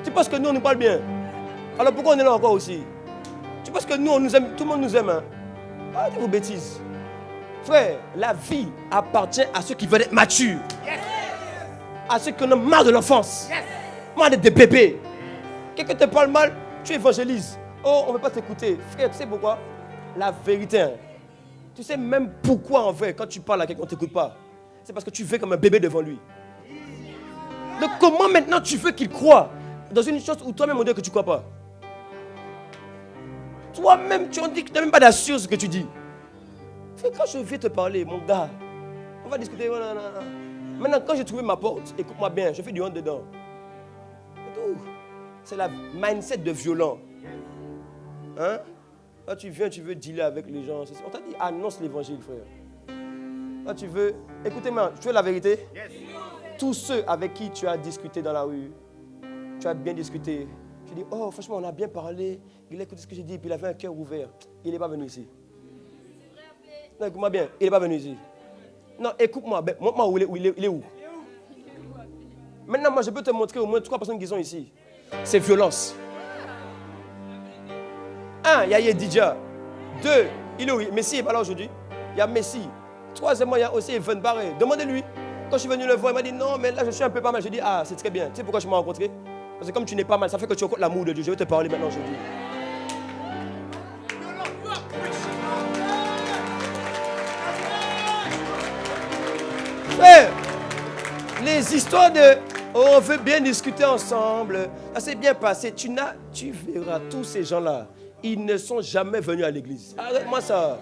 Tu penses que nous, on nous parle bien. Alors pourquoi on est là encore aussi? Tu penses que nous, on nous aime, tout le monde nous aime, hein? Arrêtez vos bêtises. Frère, la vie appartient à ceux qui veulent être matures. Yes. À ceux qui en ont marre de l'enfance. Yes. Marre d'être des bébés. Quelqu'un te parle mal, tu évangélises. Oh, on ne veut pas t'écouter. Frère, tu sais pourquoi? La vérité, hein. Tu sais même pourquoi en vrai, quand tu parles à quelqu'un, on ne t'écoute pas. C'est parce que tu fais comme un bébé devant lui. Donc comment maintenant tu veux qu'il croie dans une chose où toi-même on dit que tu ne crois pas? Toi-même, tu en dis que tu n'as même pas d'assurance ce que tu dis. Quand je vais te parler, mon gars, on va discuter. Maintenant, quand j'ai trouvé ma porte, écoute-moi bien, je fais du honte dedans. C'est tout. C'est la mindset de violent. Hein? Quand tu viens, tu veux dealer avec les gens. On t'a dit, annonce l'évangile, frère. Quand tu veux, écoutez-moi, tu veux la vérité? Yes. Tous ceux avec qui tu as discuté dans la rue, tu as bien discuté. Tu dis, oh, franchement, on a bien parlé. Il a écouté ce que j'ai dit, puis il avait un cœur ouvert. Il n'est pas venu ici. Non, écoute-moi bien, il n'est pas venu ici. Non, écoute-moi, montre-moi où il est où. Maintenant, moi, je peux te montrer au moins 3 personnes qui sont ici. C'est violence. 1, il y a Yedidja. 2, il est où? Messi n'est pas là aujourd'hui. Il y a Messi. 3e, il y a aussi Evan Barré. Demandez-lui. Quand je suis venu le voir, il m'a dit, non, mais là, je suis un peu pas mal. J'ai dit, ah, c'est très bien. Tu sais pourquoi je m'ai rencontré? Parce que comme tu n'es pas mal, ça fait que tu rencontres l'amour de Dieu. Je vais te parler maintenant aujourd'hui. Frère, les histoires de on veut bien discuter ensemble, ça s'est bien passé. Tu verras tous ces gens-là, ils ne sont jamais venus à l'église. Arrête-moi ça.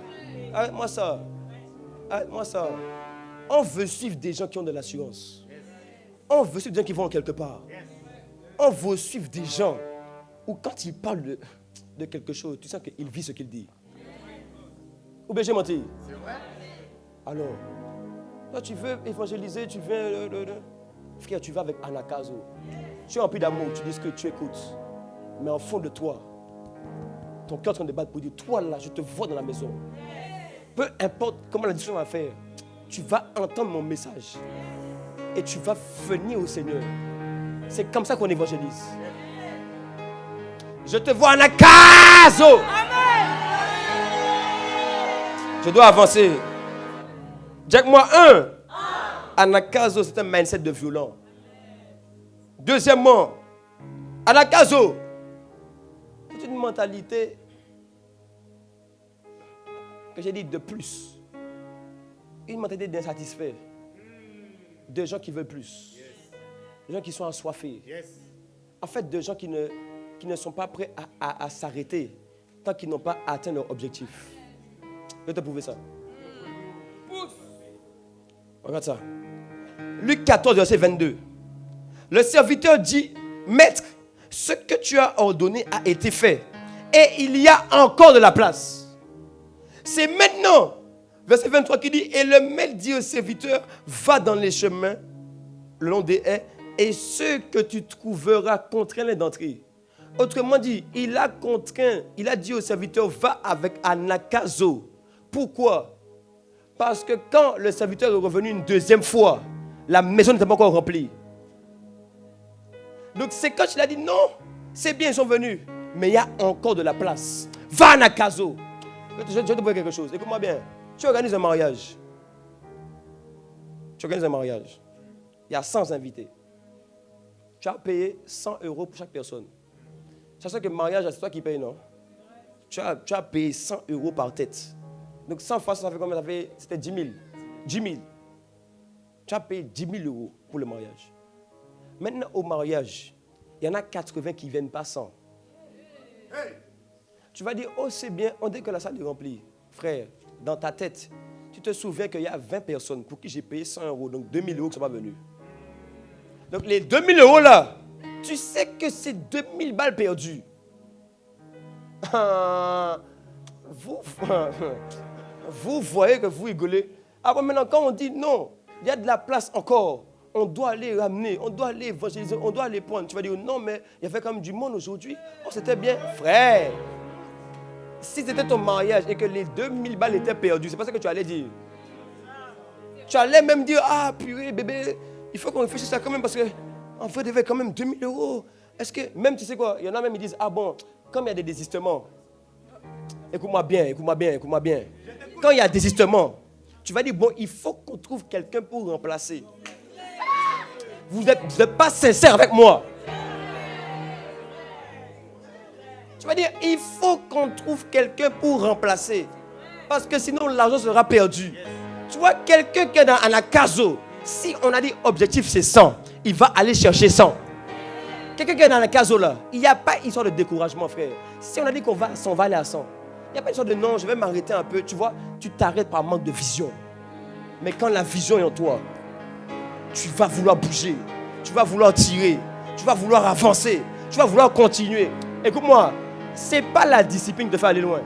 Arrête-moi ça. Arrête-moi ça. On veut suivre des gens qui ont de l'assurance. On veut suivre des gens qui vont quelque part. On veut suivre des gens où quand ils parlent de quelque chose, tu sens qu'il vit ce qu'il dit. Ou bien j'ai menti? C'est vrai. Alors, toi tu veux évangéliser, tu veux... Frère, tu vas avec Anakazo. Tu es rempli d'amour, tu dis que tu écoutes. Mais en fond de toi, ton cœur est en train de battre pour dire, toi là, je te vois dans la maison. Peu importe comment la discussion va faire, tu vas entendre mon message. Et tu vas venir au Seigneur. C'est comme ça qu'on évangélise. Je te vois Anakazo. Je dois avancer. Jack-moi 1. Anakazo, c'est un mindset de violent. Deuxièmement, Anakazo, c'est une mentalité que j'ai dit de plus. Une mentalité d'insatisfait. De gens qui veulent plus. De gens qui sont assoiffés. En fait, de gens qui ne sont pas prêts à s'arrêter tant qu'ils n'ont pas atteint leur objectif. Je vais te prouver ça. Regarde ça. Luc 14, verset 22. Le serviteur dit, Maître, ce que tu as ordonné a été fait. Et il y a encore de la place. C'est maintenant, verset 23 qui dit, et le maître dit au serviteur, va dans les chemins, le long des haies, et ceux que tu trouveras, contrains-les d'entrer. Autrement dit, il a dit au serviteur, va avec Anakazo. Pourquoi? Parce que quand le serviteur est revenu une deuxième fois, la maison n'était pas encore remplie. Donc c'est quand il a dit non, c'est bien, ils sont venus, mais il y a encore de la place. Va à Nakazo. Je vais te dire quelque chose, écoute-moi bien. Tu organises un mariage. Il y a 100 invités. Tu as payé 100 € pour chaque personne. Tu sais que le mariage, c'est toi qui payes, non? Tu as payé 100 € par tête. Donc 100 fois, ça fait combien? C'était 10 000. 10 000. Tu as payé 10 000 € pour le mariage. Maintenant, au mariage, il y en a 80 qui ne viennent pas sans. Tu vas dire, oh c'est bien, on dit que la salle est remplie. Frère, dans ta tête, tu te souviens qu'il y a 20 personnes pour qui j'ai payé 100 €, donc 2000 € qui ne sont pas venus. Donc les 2000 € là, tu sais que c'est 2000 balles perdues. Vous voyez que vous rigolez. Après maintenant, quand on dit non, il y a de la place encore. On doit aller ramener, on doit aller évangéliser, on doit aller prendre. Tu vas dire non, mais il y avait quand même du monde aujourd'hui. Oh, c'était bien. Frère, si c'était ton mariage et que les 2000 balles étaient perdues, c'est pas ça que tu allais dire. Tu allais même dire, ah purée, bébé, il faut qu'on réfléchisse à ça quand même parce qu'en fait, il devait quand même 2000 €. Est-ce que, même tu sais quoi, il y en a même qui disent, ah bon, comme il y a des désistements, écoute-moi bien. Quand il y a désistement, tu vas dire, bon, il faut qu'on trouve quelqu'un pour remplacer. Vous n'êtes pas sincère avec moi. Tu vas dire, il faut qu'on trouve quelqu'un pour remplacer. Parce que sinon, l'argent sera perdu. Tu vois, quelqu'un qui est dans la caso, si on a dit objectif c'est 100, il va aller chercher 100. Quelqu'un qui est dans la caso là, il n'y a pas histoire de découragement, frère. Si on a dit qu'on va à 100, on va aller à 100. Il n'y a pas histoire de non, je vais m'arrêter un peu. Tu vois, tu t'arrêtes par manque de vision. Mais quand la vision est en toi, tu vas vouloir bouger, tu vas vouloir tirer, tu vas vouloir avancer, tu vas vouloir continuer. Écoute-moi, ce n'est pas la discipline de faire aller loin.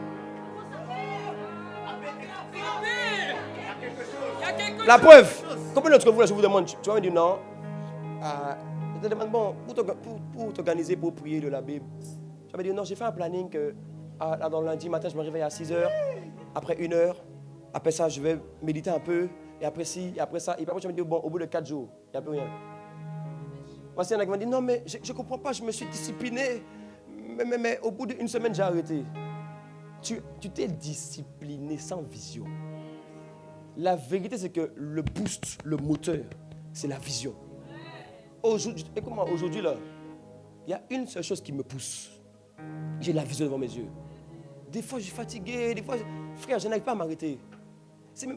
La preuve, combien d'entre vous, là, je vous demande, tu vas me dire non. Je te demande, bon, pour t'organiser, pour prier de la Bible, tu vas me dire non, j'ai fait un planning que dans le lundi matin, je me réveille à 6 h, après 1 heure, après ça, je vais méditer un peu. Et après ci, et après ça, et après tu vas me dire, bon, au bout de 4 jours, il n'y a plus rien. Moi, il y en a qui m'ont dit, non, mais je ne comprends pas, je me suis discipliné. Mais au bout d'une semaine, j'ai arrêté. Tu t'es discipliné sans vision. La vérité, c'est que le boost, le moteur, c'est la vision. Écoute-moi, aujourd'hui, là, il y a une seule chose qui me pousse. J'ai la vision devant mes yeux. Des fois, je suis fatigué, des fois, frère, je n'arrive pas à m'arrêter.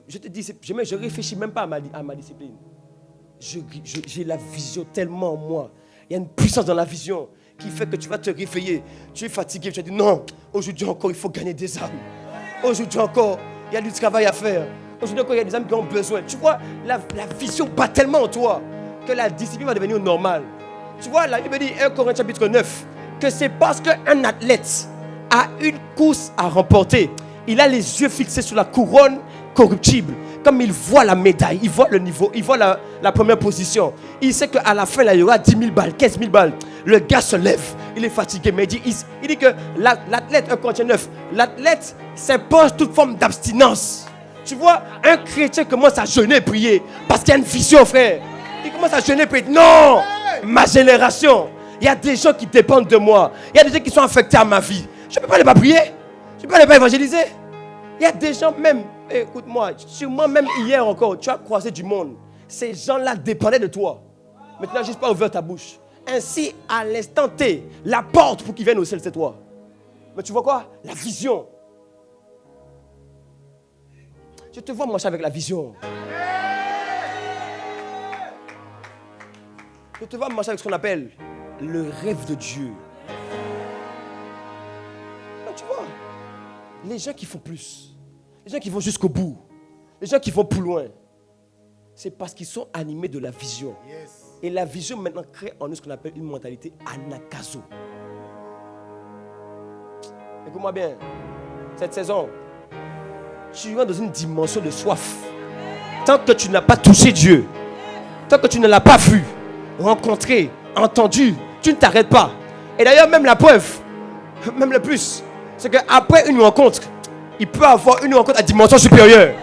Je te dis, je ne réfléchis même pas à ma discipline. J'ai la vision tellement en moi. Il y a une puissance dans la vision qui fait que tu vas te réveiller. Tu es fatigué, tu vas dire non, aujourd'hui encore, il faut gagner des âmes. Aujourd'hui encore, il y a du travail à faire. Aujourd'hui encore, il y a des âmes qui ont besoin. Tu vois, la vision bat tellement en toi que la discipline va devenir normale. Tu vois, la Bible dit 1 Corinthiens chapitre 9 que c'est parce qu'un athlète a une course à remporter. Il a les yeux fixés sur la couronne corruptible. Comme il voit la médaille, il voit le niveau, il voit la première position. Il sait qu'à la fin, là, il y aura 10 000 balles, 15 000 balles. Le gars se lève, il est fatigué, mais il dit que l'athlète, 1 Corinthiens 9, l'athlète s'impose toute forme d'abstinence. Tu vois, un chrétien commence à jeûner et prier parce qu'il y a une vision, frère. Il commence à jeûner et prier. Non, ma génération, il y a des gens qui dépendent de moi. Il y a des gens qui sont affectés à ma vie. Je ne peux pas les pas prier. Je ne peux pas les pas évangéliser. Il y a des gens même, écoute-moi, sûrement même hier encore, tu as croisé du monde. Ces gens-là dépendaient de toi. Mais tu n'as juste pas ouvert ta bouche. Ainsi, à l'instant T, la porte pour qu'ils viennent au ciel, c'est toi. Mais tu vois quoi? La vision. Je te vois marcher avec la vision. Je te vois marcher avec ce qu'on appelle le rêve de Dieu. Donc, tu vois, les gens qui font plus, les gens qui vont jusqu'au bout, les gens qui vont plus loin, c'est parce qu'ils sont animés de la vision. Yes. Et la vision maintenant crée en nous ce qu'on appelle une mentalité anakazo. Écoute-moi bien, cette saison, tu rentres dans une dimension de soif. Tant que tu n'as pas touché Dieu, tant que tu ne l'as pas vu, rencontré, entendu, tu ne t'arrêtes pas. Et d'ailleurs, même la preuve, même le plus, c'est qu'après une rencontre, il peut avoir une rencontre à dimension supérieure.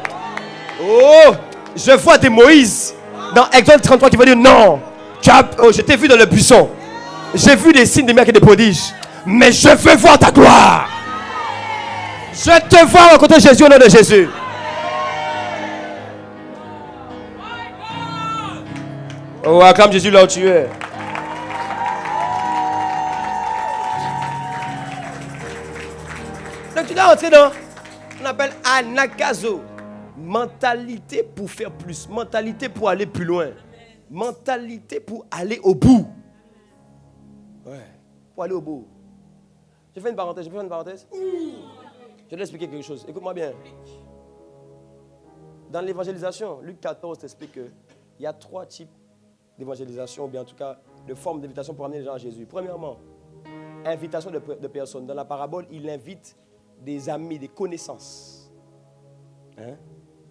Oh, je vois des Moïse dans Exode 33 qui vont dire non, je t'ai vu dans le buisson, j'ai vu des signes, des miracles et des prodiges, mais je veux voir ta gloire. Je te vois rencontrer Jésus au nom de Jésus. Oh, acclame Jésus là où tu es. Donc tu dois entrer dans ce qu'on appelle anakazo. Mentalité pour faire plus. Mentalité pour aller plus loin. Mentalité pour aller au bout. Ouais, pour aller au bout. Je fais une parenthèse. Je vais t'expliquer quelque chose. Écoute-moi bien. Dans l'évangélisation, Luc 14 t'explique qu'il y a 3 types d'évangélisation, ou bien en tout cas de formes d'invitation pour amener les gens à Jésus. Premièrement, invitation de personnes. Dans la parabole, il invite des amis, des connaissances. Hein?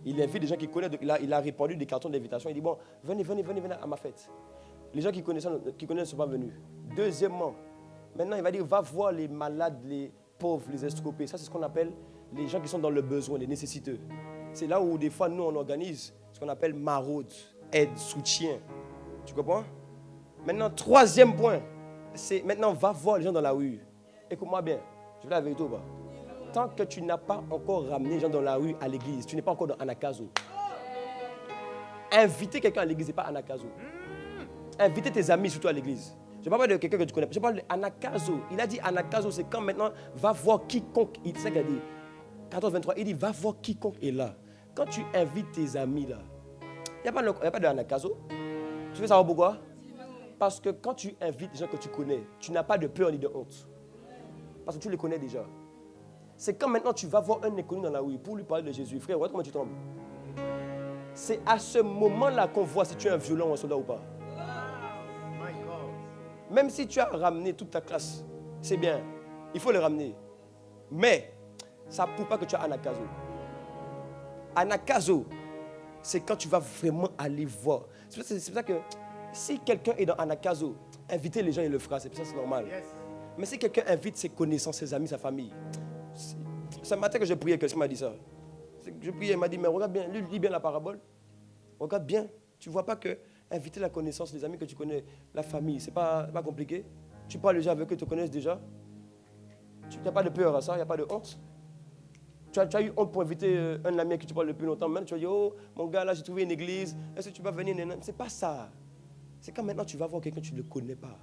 Il invite des gens qui connaissent. Il a répandu des cartons d'invitation. Il dit, bon, venez à ma fête. Les gens qui connaissent ne sont pas venus. Deuxièmement, maintenant, il va dire, va voir les malades, les pauvres, les estropiés. Ça, c'est ce qu'on appelle les gens qui sont dans le besoin, les nécessiteux. C'est là où, des fois, nous, on organise ce qu'on appelle maraude, aide, soutien. Tu comprends? Maintenant, troisième point, c'est maintenant, va voir les gens dans la rue. Écoute-moi bien, je vais la vérité ou pas? Tant que tu n'as pas encore ramené les gens dans la rue à l'église, tu n'es pas encore dans Anakazo. Inviter quelqu'un à l'église, ce n'est pas Anakazo. Inviter tes amis surtout à l'église. Je ne parle pas de quelqu'un que tu connais. Je parle d'Anakazo. Il a dit Anakazo, c'est quand maintenant, va voir quiconque. C'est ça qu'il a dit. 14-23, il dit, va voir quiconque est là. Quand tu invites tes amis là, il n'y a pas de Anakazo. Tu veux savoir pourquoi? Parce que quand tu invites des gens que tu connais, tu n'as pas de peur ni de honte. Parce que tu les connais déjà. C'est quand maintenant tu vas voir un inconnu dans la rue pour lui parler de Jésus. Frère, regarde comment tu tombes. C'est à ce moment-là qu'on voit si tu es un violent ou un soldat ou pas. Même si tu as ramené toute ta classe, c'est bien. Il faut le ramener. Mais ça ne prouve pas que tu as Anakazo. Anakazo, c'est quand tu vas vraiment aller voir. C'est pour ça que si quelqu'un est dans Anakazo, inviter les gens, il le fera. C'est normal. Yes. Mais si quelqu'un invite ses connaissances, ses amis, sa famille, c'est un matin que je priais, quelqu'un m'a dit ça. Je priais, il m'a dit, mais regarde bien, lis bien la parabole. Regarde bien. Tu ne vois pas que inviter la connaissance, les amis que tu connais, la famille, c'est pas compliqué. Tu parles déjà avec eux, ils te connaissent déjà. Tu n'as pas de peur à ça, il n'y a pas de honte. Tu as eu honte pour inviter un ami à qui tu parles depuis longtemps. Maintenant, tu vas dire, oh, mon gars, là, j'ai trouvé une église. Est-ce que tu vas venir? C'est pas ça. C'est quand maintenant tu vas voir quelqu'un que tu ne le connais pas.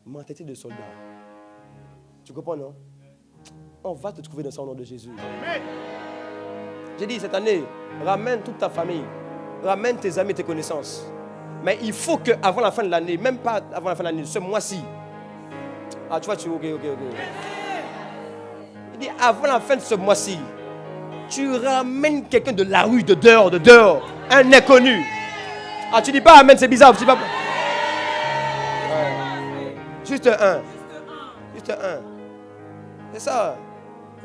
Mentalité de soldat. Tu comprends, non? On va te trouver dans ça au nom de Jésus. J'ai dit cette année, ramène toute ta famille. Ramène tes amis, tes connaissances. Mais il faut qu'avant la fin de l'année, même pas avant la fin de l'année, ce mois-ci. Ah, tu vois, ok. Il dit, avant la fin de ce mois-ci, tu ramènes quelqu'un de la rue, de dehors, un inconnu. Ah, tu dis pas amen, c'est bizarre. Tu dis pas... Juste un. C'est ça.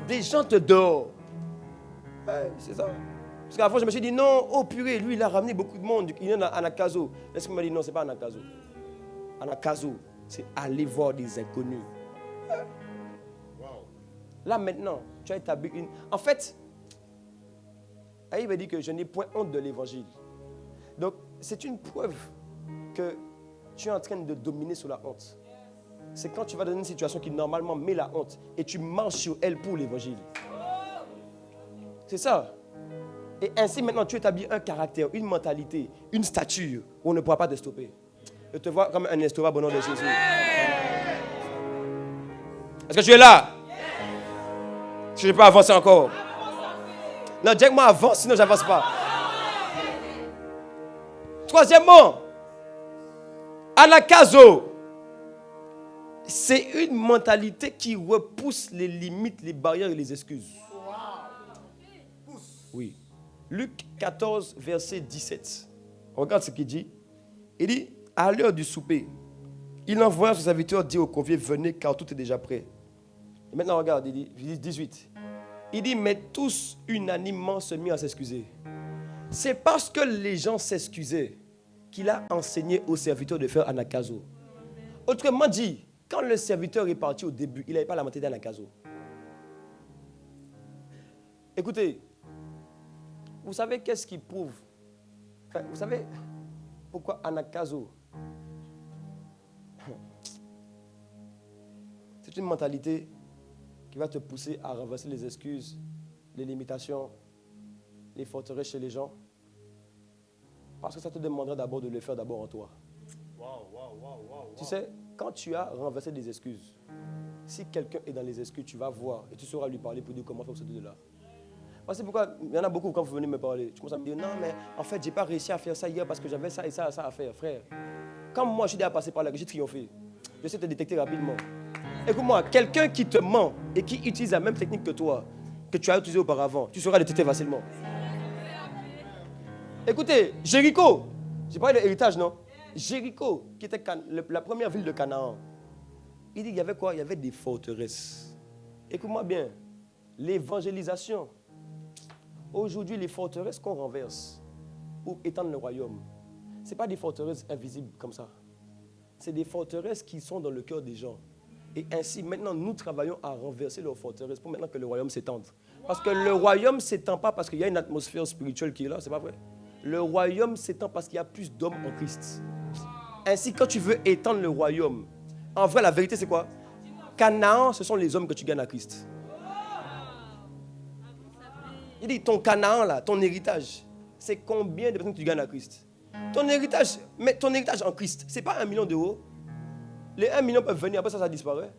Des gens te dehors. Ouais, c'est ça. Parce qu'à la fois, je me suis dit, non, oh purée, lui, il a ramené beaucoup de monde. Il est dans Anakazo. Est-ce qu'il m'a dit, non, c'est pas Anakazo. Anakazo, c'est aller voir des inconnus. Là, maintenant, tu as établi une... En fait, il m'a dit que je n'ai point honte de l'évangile. Donc, c'est une preuve que tu es en train de dominer sur la honte. C'est quand tu vas dans une situation qui normalement met la honte et tu marches sur elle pour l'évangile. C'est ça. Et ainsi, maintenant, tu établis un caractère, une mentalité, une stature où on ne pourra pas te stopper. Je te vois comme un instaurable au nom de Jésus. Est-ce que tu es là? Si je peux avancer encore. Non, dis-moi avance, sinon je n'avance pas. Troisièmement, Anakazo, c'est une mentalité qui repousse les limites, les barrières et les excuses. Oui. Luc 14, verset 17. Regarde ce qu'il dit. Il dit, à l'heure du souper, il envoya ses serviteurs dire aux conviés, venez car tout est déjà prêt. Et maintenant, regarde, il dit 18. Il dit, mais tous unanimement se mirent à s'excuser. C'est parce que les gens s'excusaient qu'il a enseigné aux serviteurs de faire Anakazo. Autrement dit, quand le serviteur est parti au début, il n'avait pas la mentalité d'Anakazo. Écoutez, vous savez qu'est-ce qui prouve? Enfin, vous savez pourquoi Anakazo? C'est une mentalité qui va te pousser à renverser les excuses, les limitations, les forteresses chez les gens. Parce que ça te demandera d'abord de le faire d'abord en toi. Tu sais, quand tu as renversé des excuses, si quelqu'un est dans les excuses, tu vas voir et tu sauras lui parler pour dire comment faire sortir de là. C'est pourquoi il y en a beaucoup quand vous venez me parler. Tu commences à me dire, non, mais en fait, je n'ai pas réussi à faire ça hier parce que j'avais ça et ça à faire, frère. Quand moi, je suis déjà passé par là, que j'ai triomphé, je sais te détecter rapidement. Écoute-moi, quelqu'un qui te ment et qui utilise la même technique que toi, que tu as utilisée auparavant, tu sauras détecter facilement. Écoutez, Jéricho, j'ai parlé de héritage, non? Jéricho, qui était la première ville de Canaan, il dit qu'il y avait quoi? Il y avait des forteresses. Écoute-moi bien, l'évangélisation. Aujourd'hui, les forteresses qu'on renverse pour étendre le royaume, ce n'est pas des forteresses invisibles comme ça. C'est des forteresses qui sont dans le cœur des gens. Et ainsi, maintenant, nous travaillons à renverser leurs forteresses pour maintenant que le royaume s'étende. Parce que le royaume ne s'étend pas parce qu'il y a une atmosphère spirituelle qui est là, c'est pas vrai. Le royaume s'étend parce qu'il y a plus d'hommes en Christ. Ainsi, quand tu veux étendre le royaume, en vrai, la vérité, c'est quoi? Canaan, ce sont les hommes que tu gagnes à Christ. Il dit, ton Canaan, là, ton héritage, c'est combien de personnes que tu gagnes à Christ? Ton héritage, mais ton héritage en Christ, ce n'est pas 1 million d'euros. Les 1 million peuvent venir, après ça disparaît.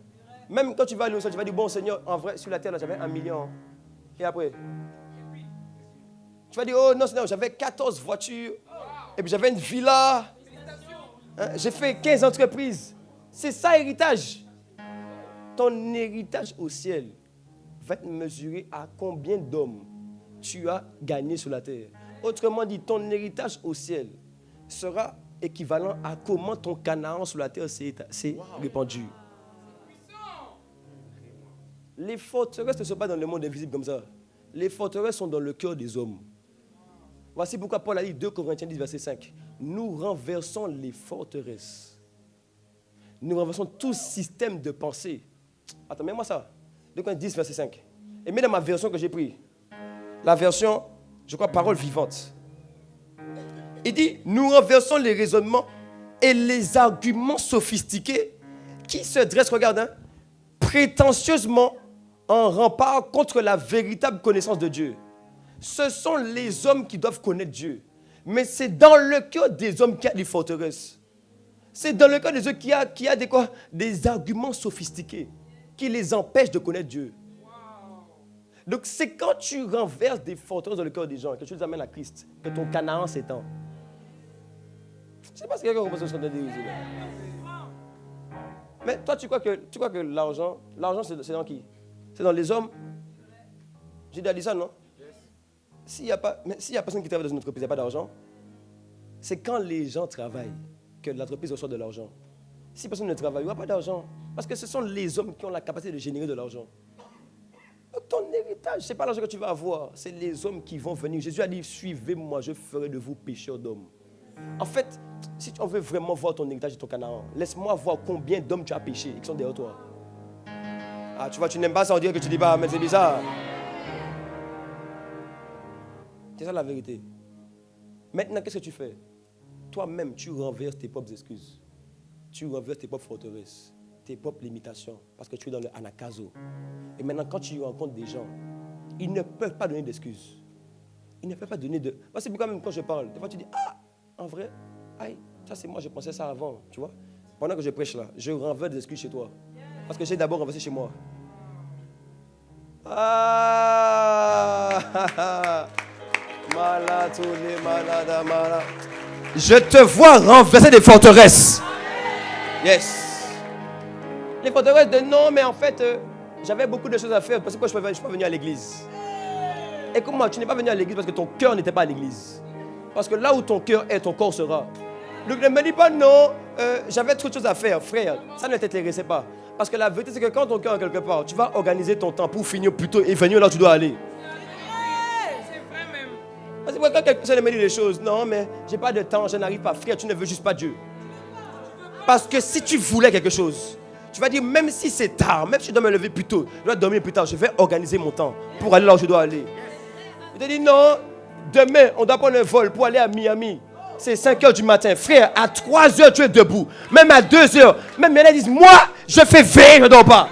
Même quand tu vas aller au ciel, tu vas dire, bon Seigneur, en vrai, sur la terre, là, j'avais 1 million. Et après? Tu vas dire, oh non Seigneur, j'avais 14 voitures. Et puis j'avais une villa. Hein, j'ai fait 15 entreprises. C'est ça, héritage. Ton héritage au ciel va te mesurer à combien d'hommes tu as gagné sur la terre. Autrement dit, ton héritage au ciel sera équivalent à comment ton Canaan sur la terre s'est répandu. Les forteresses ne sont pas dans le monde invisible comme ça. Les forteresses sont dans le cœur des hommes. Voici pourquoi Paul a dit 2 Corinthiens 10, verset 5. Nous renversons les forteresses. Nous renversons tout système de pensée. Attends, mets-moi ça. 2 Corinthiens 10, verset 5. Et mets dans ma version que j'ai prise. La version, je crois, parole vivante. Il dit, nous renversons les raisonnements et les arguments sophistiqués qui se dressent, regarde, hein, prétentieusement en rempart contre la véritable connaissance de Dieu. Ce sont les hommes qui doivent connaître Dieu. Mais c'est dans le cœur des hommes qu'il y a des forteresses. C'est dans le cœur des hommes qu'il y a des arguments sophistiqués qui les empêchent de connaître Dieu. Donc c'est quand tu renverses des forteresses dans le cœur des gens, que tu les amènes à Christ, que ton Canaan s'étend. Je ne sais pas si quelqu'un comprend ce que je suis en train de dire ici. Mais toi, tu crois que l'argent c'est dans qui? C'est dans les hommes? J'ai dit ça, non? S'il n'y a personne qui travaille dans une entreprise, il n'y a pas d'argent. C'est quand les gens travaillent que l'entreprise reçoit de l'argent. Si personne ne travaille, il n'y aura pas d'argent. Parce que ce sont les hommes qui ont la capacité de générer de l'argent. Donc ton héritage, ce n'est pas l'argent que tu vas avoir. C'est les hommes qui vont venir. Jésus a dit, suivez-moi, je ferai de vous pécheurs d'hommes. En fait, si on veut vraiment voir ton héritage et ton Canaan, laisse-moi voir combien d'hommes tu as péché et qui sont derrière toi. Ah, tu vois, tu n'aimes pas ça, on dirait que tu dis pas, mais c'est bizarre. C'est ça la vérité. Maintenant, qu'est-ce que tu fais? Toi-même, tu renverses tes propres excuses. Tu renverses tes propres forteresses, tes propres limitations, parce que tu es dans le anakazo. Et maintenant, quand tu rencontres des gens, ils ne peuvent pas donner d'excuses. Ils ne peuvent pas donner de... Parce que c'est pourquoi même quand je parle, des fois tu dis, ah, en vrai, aïe, ça c'est moi, je pensais ça avant, tu vois. Pendant que je prêche là, je renverse des excuses chez toi. Parce que j'ai d'abord renversé chez moi. Ah, je te vois renverser des forteresses. Yes. Les forteresses de non, mais en fait, j'avais beaucoup de choses à faire. Parce que je ne suis pas venu à l'église. Écoute-moi, tu n'es pas venu à l'église parce que ton cœur n'était pas à l'église. Parce que là où ton cœur est, ton corps sera. Donc ne me dis pas non, j'avais trop de choses à faire, frère. Ça ne t'intéressait pas. Parce que la vérité, c'est que quand ton cœur est quelque part, tu vas organiser ton temps pour finir plus tôt et venir là où tu dois aller. Parce que quand quelqu'un me dit des choses, non, mais j'ai pas de temps, je n'arrive pas. Frère, tu ne veux juste pas Dieu. Parce que si tu voulais quelque chose, tu vas dire, même si c'est tard, même si je dois me lever plus tôt, je dois dormir plus tard, je vais organiser mon temps pour aller là où je dois aller. Je te dis, non, demain, on doit prendre un vol pour aller à Miami. C'est 5 h du matin. Frère, à 3 h, tu es debout. Même à 2 h. Même il y en a qui disent, moi, je fais veille, je ne dors pas.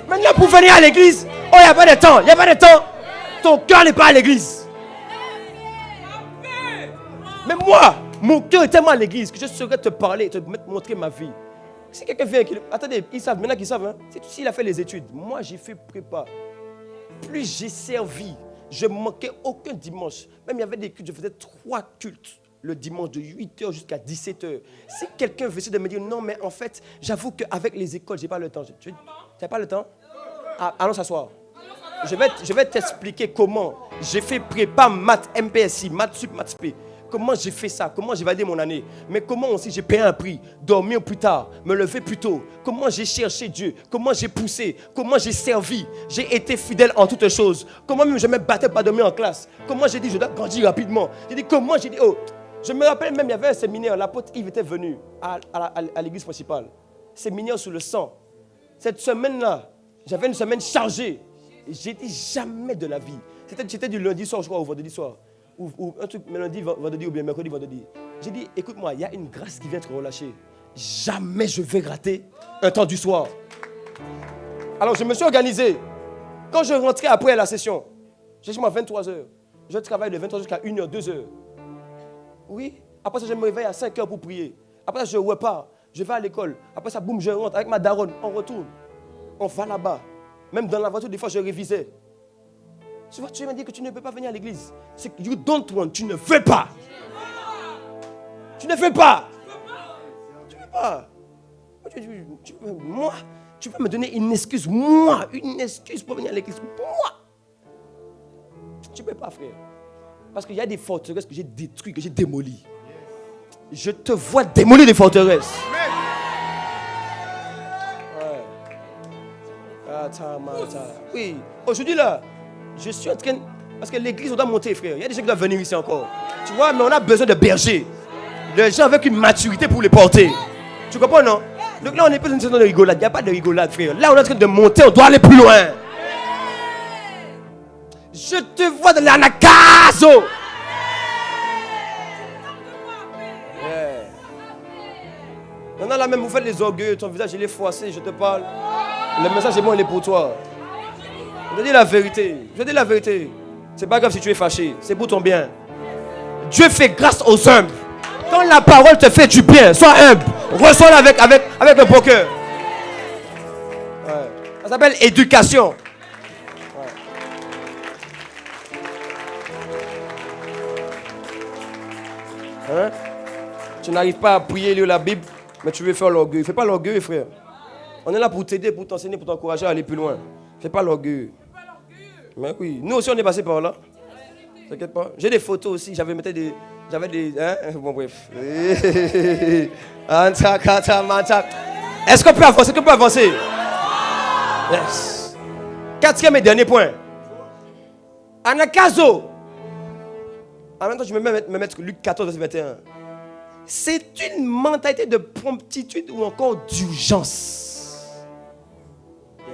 Maintenant, pour venir à l'église, oh, il n'y a pas de temps, il n'y a pas de temps. Ton cœur n'est pas à l'église. Mais moi, mon cœur est tellement à l'église que je saurais te parler, te montrer ma vie. Si quelqu'un vient, attendez, ils savent, maintenant qu'ils savent, hein, s'il a fait les études, moi j'ai fait prépa. Plus j'ai servi, je ne manquais aucun dimanche. Même il y avait des cultes, je faisais 3 cultes le dimanche de 8 h jusqu'à 17 h. Si quelqu'un veut essayer de me dire, non, mais en fait, j'avoue qu'avec les écoles, je n'ai pas le temps. Tu n'as pas le temps? Ah, allons s'asseoir. Je vais t'expliquer comment j'ai fait prépa maths, MPSI, maths sup, maths spé. Comment j'ai fait ça, comment j'ai validé mon année. Mais comment aussi j'ai payé un prix, dormir plus tard, me lever plus tôt. Comment j'ai cherché Dieu, comment j'ai poussé, comment j'ai servi. J'ai été fidèle en toutes choses. Comment même je me battais pas dormir en classe. Comment j'ai dit je dois grandir rapidement. J'ai dit comment j'ai dit oh. Je me rappelle même il y avait un séminaire, l'apôtre Yves était venu à l'église principale. Séminaire sur le sang. Cette semaine-là, j'avais une semaine chargée. Et j'ai dit jamais de la vie. C'était du lundi soir, je crois, au vendredi soir. Ou un truc lundi, vendredi ou bien mercredi, vendredi. J'ai dit, écoute-moi, il y a une grâce qui vient te relâcher. Jamais je vais rater un temps du soir. Alors je me suis organisé. Quand je rentrais après la session, j'ai chez moi 23h. Je travaille de 23h jusqu'à 1h, 2h. Oui. Après ça, je me réveille à 5h pour prier. Après ça, je repars. Je vais à l'école. Après ça, boum, je rentre avec ma daronne. On retourne. On va là-bas. Même dans la voiture, des fois, je révisais. Tu vois, tu m'as dit que tu ne peux pas venir à l'église. C'est que you don't want, tu ne veux pas. Tu ne veux pas. Tu ne veux pas. Moi, tu peux me donner une excuse. Moi, une excuse pour venir à l'église. Moi. Tu ne peux pas, frère. Parce qu'il y a des forteresses que j'ai détruites, que j'ai démolies. Je te vois démolir des forteresses. Oui, aujourd'hui là, je suis en train... Parce que l'église, on doit monter, frère. Il y a des gens qui doivent venir ici encore. Tu vois, mais on a besoin de bergers. Des gens avec une maturité pour les porter. Tu comprends, non? Donc là, on n'est pas dans une saison de rigolade. Il n'y a pas de rigolade, frère. Là, on est en train de monter, on doit aller plus loin. Je te vois dans l'anakazo. Maintenant, là même, vous faites les orgueils. Ton visage, il est froissé, je te parle. Le message est bon, il est pour toi. Je te dis la vérité. Je te dis la vérité. C'est pas grave si tu es fâché. C'est pour ton bien. Dieu fait grâce aux humbles. Quand la parole te fait du bien, sois humble. Reçois-la avec un beau cœur. Ouais. Ça s'appelle éducation. Ouais. Hein? Tu n'arrives pas à prier, lire la Bible, mais tu veux faire l'orgueil. Fais pas l'orgueil, frère. On est là pour t'aider, pour t'enseigner, pour t'encourager à aller plus loin. Fais pas l'orgueil. Mais oui, nous aussi on est passé par là. T'inquiète pas. J'ai des photos aussi. J'avais des. Hein? Bon bref. Est-ce qu'on peut avancer? Yes. Quatrième et dernier point. Anakazo. En même temps, je vais me mettre Luc 14, 21. C'est une mentalité de promptitude ou encore d'urgence.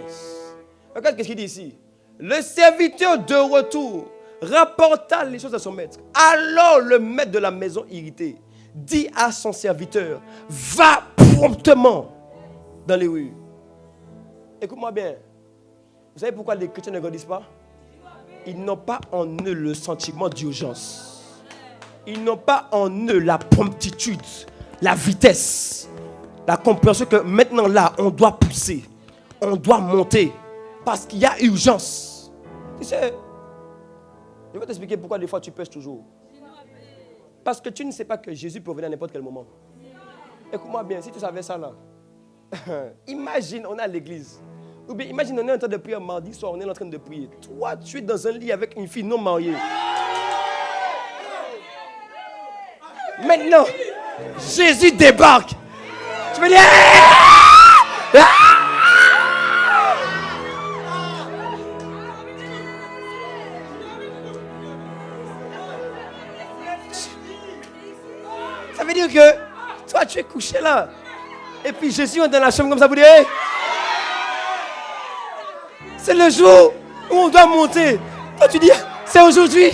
Yes. Regarde ce qu'il dit ici. Le serviteur de retour rapporta les choses à son maître. Alors le maître de la maison irrité dit à son serviteur, va promptement dans les rues. Écoute-moi bien. Vous savez pourquoi les chrétiens ne grandissent pas? Ils n'ont pas en eux le sentiment d'urgence. Ils n'ont pas en eux la promptitude, la vitesse, la compréhension que maintenant là, on doit pousser, on doit monter parce qu'il y a urgence. Tu sais, je vais t'expliquer pourquoi des fois tu pêches toujours. Parce que tu ne sais pas que Jésus peut venir à n'importe quel moment. Écoute-moi bien, si tu savais ça là, imagine, on est à l'église. Ou bien imagine, on est en train de prier mardi soir, on est en train de prier. Toi, tu es dans un lit avec une fille non mariée. Maintenant, Jésus débarque. Tu veux dire... Ça veut dire que toi, tu es couché là. Et puis Jésus est dans la chambre comme ça pour dire... C'est le jour où on doit monter. Toi, tu dis, c'est aujourd'hui.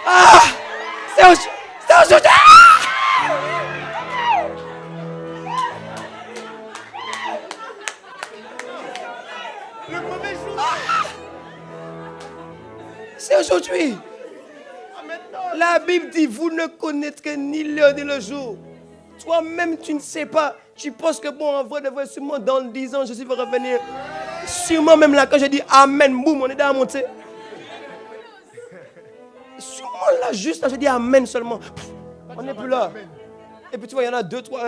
Ah, c'est aujourd'hui. C'est aujourd'hui. La Bible dit, vous ne connaîtrez ni l'heure ni le jour. Toi-même, tu ne sais pas. Tu penses que bon, en vrai, de vrai, sûrement dans 10 ans, Jésus va revenir. Sûrement même là, quand j'ai dit Amen, boum, on est dans la montée. Sûrement là, juste là, j'ai dit Amen seulement. On n'est plus là. Et puis tu vois, il y en a 2, 3.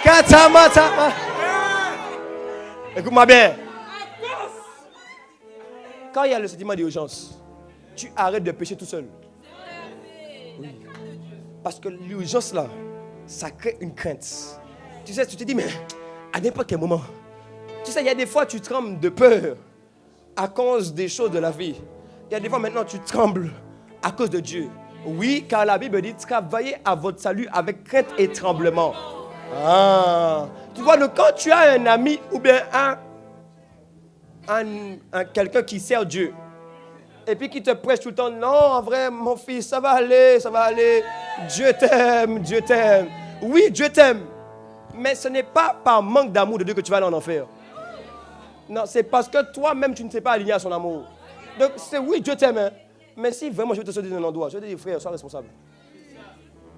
Katamata. Écoute-moi bien. Quand il y a le sentiment d'urgence, tu arrêtes de pécher tout seul. Oui. Parce que l'urgence là, ça crée une crainte. Tu sais, tu te dis, mais à n'importe quel moment, tu sais, il y a des fois tu trembles de peur à cause des choses de la vie. Il y a des fois maintenant tu trembles à cause de Dieu. Oui, car la Bible dit, travaillez à votre salut avec crainte et tremblement. Ah. Tu vois, donc quand tu as un ami ou bien quelqu'un qui sert Dieu, et puis qui te prêche tout le temps, non, en vrai, mon fils, ça va aller, Dieu t'aime, Dieu t'aime. Oui, Dieu t'aime, mais ce n'est pas par manque d'amour de Dieu que tu vas aller en enfer. Non, c'est parce que toi-même, tu ne t'es pas aligné à son amour. Donc, c'est oui, Dieu t'aime, hein, mais si vraiment je vais te sortir d'un endroit, je vais te dire, frère, sois responsable.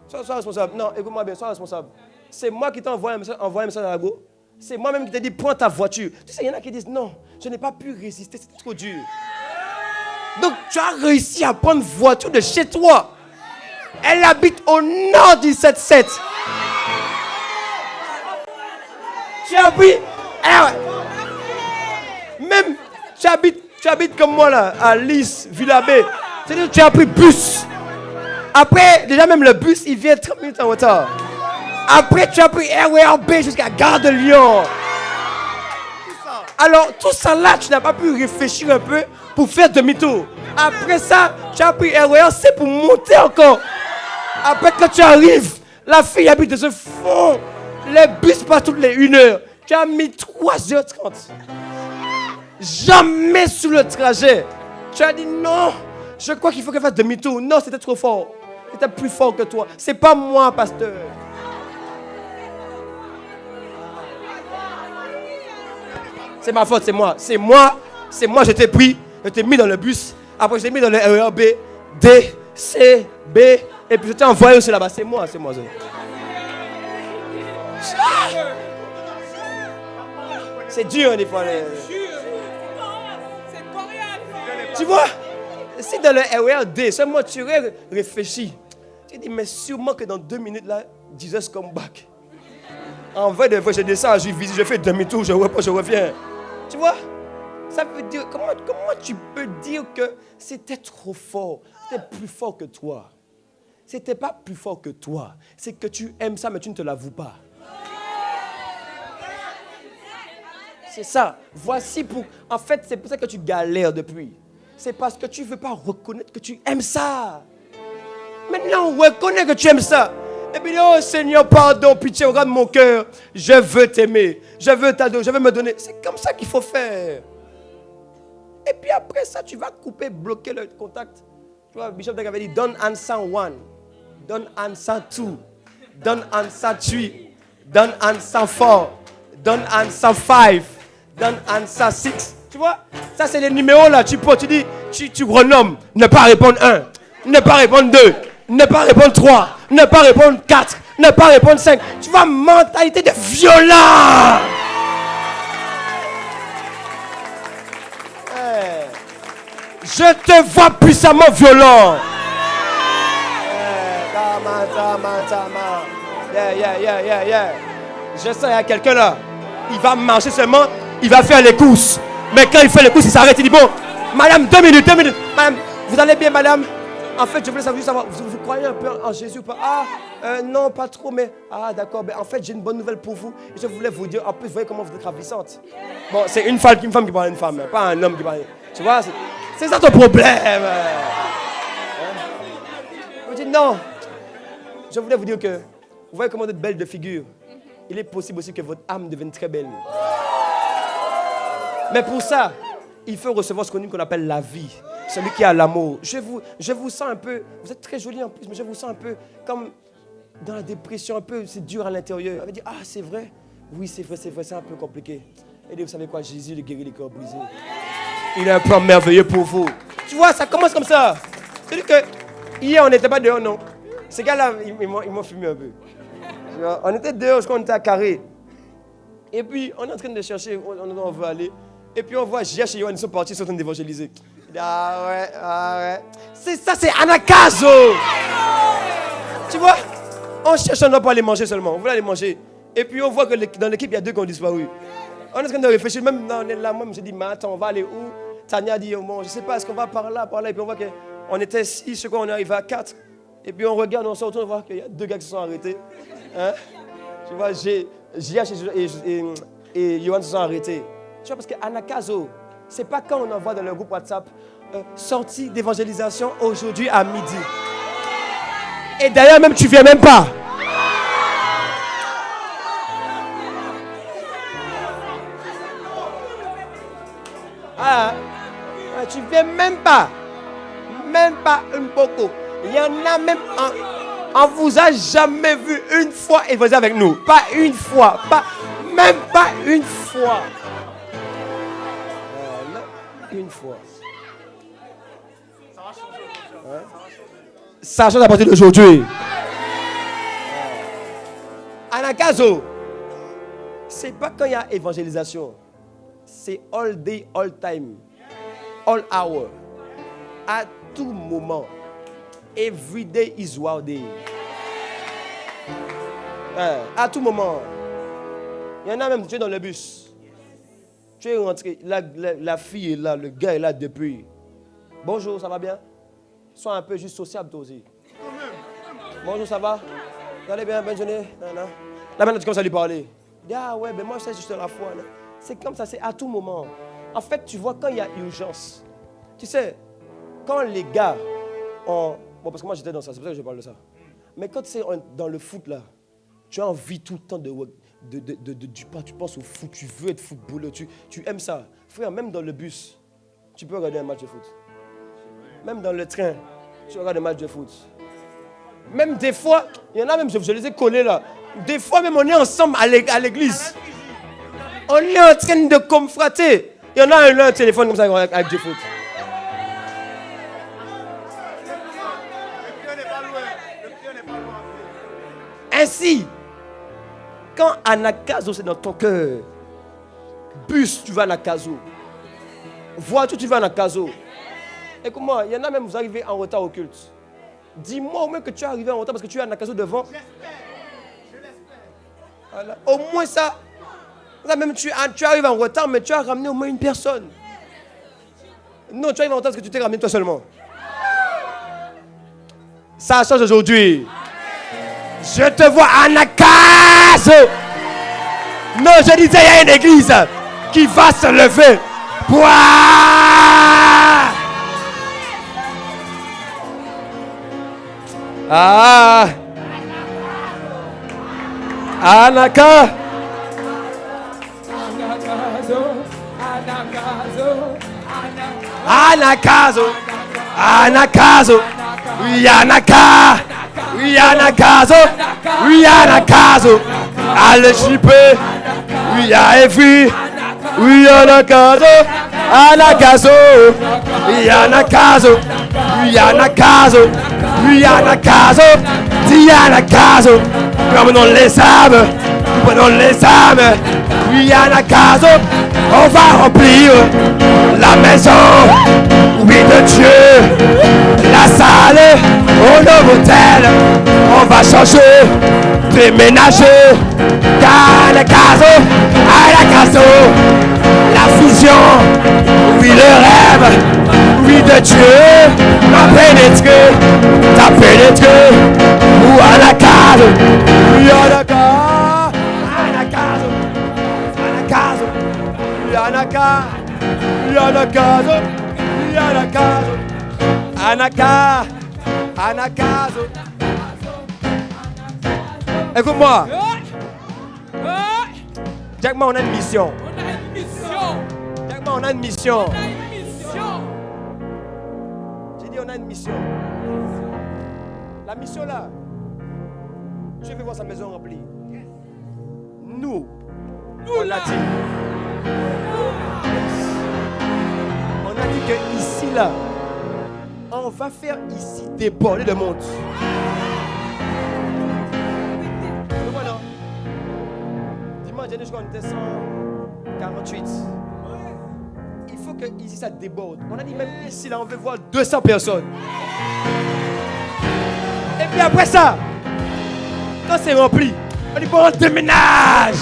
Sois responsable. Non, écoute-moi bien, sois responsable. C'est moi qui t'ai envoyé un message à la go. C'est moi-même qui t'ai dit, prends ta voiture. Tu sais, il y en a qui disent, non, je n'ai pas pu résister, c'était trop dur. Donc, tu as réussi à prendre voiture de chez toi. Elle habite au nord du 7-7. Tu as pris... Même, tu habites comme moi là, à Lys, Villabé. C'est-à-dire que tu as pris bus. Après, déjà même le bus, il vient 30 minutes en retard. Après, tu as pris RERB jusqu'à Gare de Lyon. Alors, tout ça là, tu n'as pas pu réfléchir un peu pour faire demi-tour. Après ça, tu as pris RERC pour monter encore. Après, quand tu arrives, la fille habite de ce fond. Les bus passent toutes les 1 heure. Tu as mis 3h30. Jamais sur le trajet. Tu as dit non, je crois qu'il faut qu'elle fasse demi-tour. Non, c'était trop fort. C'était plus fort que toi. C'est pas moi, pasteur. C'est ma faute, c'est moi. C'est moi, je t'ai pris, je t'ai mis dans le bus. Après, je t'ai mis dans le RERB, D, C, B. Et puis je t'ai envoyé aussi là-bas. C'est moi. C'est dur, des fois. Tu vois, si dans le RERD, seulement tu aurais réfléchi, tu dis, mais sûrement que dans 2 minutes, là, Jesus come back. En vrai, de vrai, je descends, je fais demi-tour, je reviens. Tu vois, ça veut dire, comment tu peux dire que c'était trop fort, c'était plus fort que toi. C'était pas plus fort que toi, c'est que tu aimes ça, mais tu ne te l'avoues pas. C'est ça. En fait, c'est pour ça que tu galères depuis. C'est parce que tu ne veux pas reconnaître que tu aimes ça. Maintenant, reconnais que tu aimes ça. Et puis, oh Seigneur, pardon, pitié, regarde mon cœur. Je veux t'aimer. Je veux t'adorer. Je veux me donner. C'est comme ça qu'il faut faire. Et puis après ça, tu vas couper, bloquer le contact. Tu vois, Bishop Dag avait dit, don't answer 1. Don't answer 2. Don't answer 3. Don't answer 4. Don't answer 5. Don't answer 6. Tu vois, ça c'est les numéros là. Tu dis, tu renommes. Ne pas répondre 1. Ne pas répondre 2. Ne pas répondre 3. Ne pas répondre 4. Ne pas répondre 5. Tu vois, mentalité de violent. Je te vois puissamment violent. Yeah. Je sens qu'il y a quelqu'un là. Il va marcher seulement. Il va faire les courses. Mais quand il fait les courses, il s'arrête. Il dit, bon, madame, 2 minutes. Madame, vous allez bien, madame? En fait, je voulais savoir, vous croyez un peu en Jésus ou pas? Non, pas trop, mais... Ah, d'accord. En fait, j'ai une bonne nouvelle pour vous. Et je voulais vous dire, en plus, vous voyez comment vous êtes ravissante. Bon, c'est une femme qui parle à une femme, pas un homme qui parle. Tu vois, c'est ça ton problème. Je dis, non. Je voulais vous dire que, vous voyez comment vous êtes belle de figure. Il est possible aussi que votre âme devienne très belle. Mais pour ça, il faut recevoir ce qu'on appelle la vie. Celui qui a l'amour. Je vous sens un peu, vous êtes très jolie en plus, mais je vous sens un peu comme dans la dépression, un peu, c'est dur à l'intérieur. Elle va dire, ah c'est vrai. Oui, c'est vrai, c'est un peu compliqué. Et vous savez quoi, Jésus le guérit les cœurs brisés. Il a un plan merveilleux pour vous. Tu vois, ça commence comme ça. C'est-à-dire que hier, on n'était pas dehors, non. Ces gars-là, ils m'ont fumé un peu. On était dehors, je crois qu'on était à Carré. Et puis, on est en train de chercher où on veut aller. Et puis, on voit Gia chez Yohan, ils sont partis, ils sont en train d'évangéliser. Ah ouais. C'est ça, c'est Anakazo. Tu vois, on cherche un homme pour aller manger seulement. On voulait aller manger. Et puis, on voit que dans l'équipe, il y a 2 qui ont disparu. On est en train de réfléchir, même on est là, moi, je me dis, mais attends, on va aller où? Tania dit, bon, je ne sais pas, est-ce qu'on va par là, et puis on voit qu'on était 6, je crois, on est arrivé à 4. Et puis on regarde, on se retourne, on voit qu'il y a 2 gars qui se sont arrêtés. Hein? Tu vois, JH et Johan se sont arrêtés. Tu vois, parce qu'Anakazo, ce n'est pas quand on envoie dans le groupe WhatsApp sortie d'évangélisation aujourd'hui à midi. Et d'ailleurs, même tu ne viens même pas. Tu ne viens même pas. Même pas un poco. Il y en a même on vous a jamais vu une fois évangéliser avec nous. Pas une fois. Même pas une fois. Une fois. Ça change à partir d'aujourd'hui. Anakazo, c'est pas quand il y a évangélisation. C'est all day, all time. All hour. À tout moment. Every day is wow day. À tout moment. Il y en a même, tu es dans le bus. Tu es rentré, la fille est là, le gars est là depuis. Bonjour, ça va bien? Sois un peu juste sociable toi aussi. Bonjour, ça va? Vous allez bien, bonne journée? Là maintenant tu commences à lui parler. Il dit, ah ouais, ben moi je sais juste la foi. Là. C'est comme ça, c'est à tout moment. En fait, tu vois, quand il y a urgence, tu sais, quand les gars ont... Bon, parce que moi j'étais dans ça, c'est pour ça que je parle de ça. Mais quand tu sais, dans le foot là, tu as envie tout le temps tu penses au foot, tu veux être footballeur, tu aimes ça. Frère, même dans le bus, tu peux regarder un match de foot. Même dans le train, tu regardes un match de foot. Même des fois, il y en a même, je les ai collés là. Des fois même, on est ensemble à l'église. On est en train de confrater. Il y en a un téléphone comme ça avec du foot. Ainsi, quand Anakazo c'est dans ton cœur, bus tu vas à Anakazo, voiture tu vas à Anakazo. Écoute-moi, il y en a même, vous arrivez en retard au culte. Dis-moi au moins que tu es arrivé en retard parce que tu es à Anakazo devant. Je l'espère. Voilà. Au moins ça. Là même tu arrives en retard, mais tu as ramené au moins une personne. Non, tu arrives en retard parce que tu t'es ramené toi seulement. Ça change aujourd'hui. Je te vois à Anakazo. Non, je disais, il y a une église qui va se lever. Pouah! Ah! Anaka! Anakazo! Anakazo! Oui, Anaka! Oui, Anakazo! Oui, Anakazo! Alejipé! Oui, Aefi! Oui, Anakazo! Anakazo! Oui, Anakazo! Oui, Anakazo! Oui, Anakazo! Dis Anakazo! Nous prenons les âmes! Nous prenons les âmes! Oui, Anakazo! On va remplir la maison! Oui, de Dieu! La salle! Au nouveau hôtel! On va changer! Déménager! Anakazo! Anakazo! La fusion! Oui, le rêve! Oui, de Dieu! T'as pénétré! Ou Anakazo! Oui, Anakazo! Anakazo! Anakazo! Oui, Anakazo! Oui, Anakazo! Oui, Anakazo! Anakazo! Anakazo! Écoute-moi! Jack-moi, on a une mission. Jack-moi, on a une mission. J'ai dit, on a une mission. La mission là, je vais voir sa maison remplie. Nous, on a dit. On a dit que ici là, on va faire ici déborder le monde. Voilà. Dis-moi, Jenny, je crois qu'on était 148. Il faut que ici ça déborde. On a dit même ici là, on veut voir 200 personnes. Et puis après ça, quand c'est rempli, on dit bon, on déménage.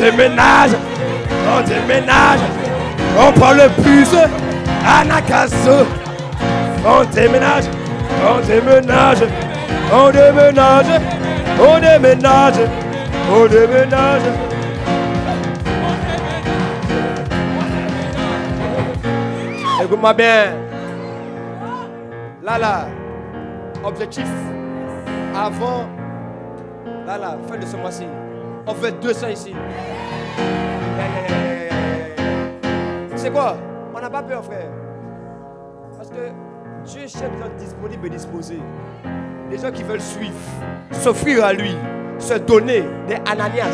déménage. On déménage. On prend le bus. Anakazo. On déménage. On déménage. On déménage. On déménage. On déménage. Écoute-moi bien. Là, objectif. Avant, là, fin de ce mois-ci, on fait 200 ici. Tu sais quoi? On n'a pas peur, frère. Parce que Dieu cherche des gens disponibles et disposés. Des gens qui veulent suivre, s'offrir à lui, se donner, des Ananias.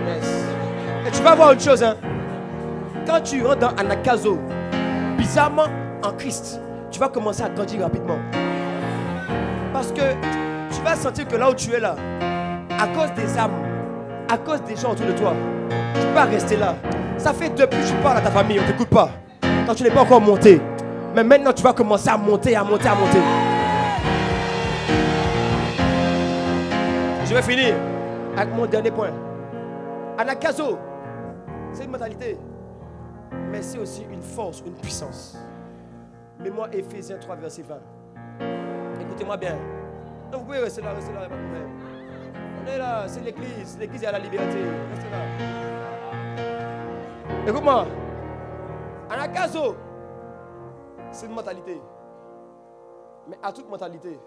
Yes. Et tu vas voir autre chose, hein. Quand tu rentres dans Anakazo, bizarrement en Christ, tu vas commencer à grandir rapidement. Parce que tu vas sentir que là où tu es là, à cause des âmes, à cause des gens autour de toi, tu peux pas rester là. Ça fait depuis que tu parles à ta famille, on ne t'écoute pas. Quand tu n'es pas encore monté. Mais maintenant tu vas commencer à monter, à monter, à monter. Je vais finir avec mon dernier point. Anakazo, c'est une mentalité. Mais c'est aussi une force, une puissance. Mets-moi Éphésiens 3, verset 20. Écoutez-moi bien. Donc vous pouvez rester là, pas de problème. On est là, c'est l'église. L'église est à la liberté. Restez là. Écoute-moi. Anakazo, c'est une mentalité. Mais à toute mentalité,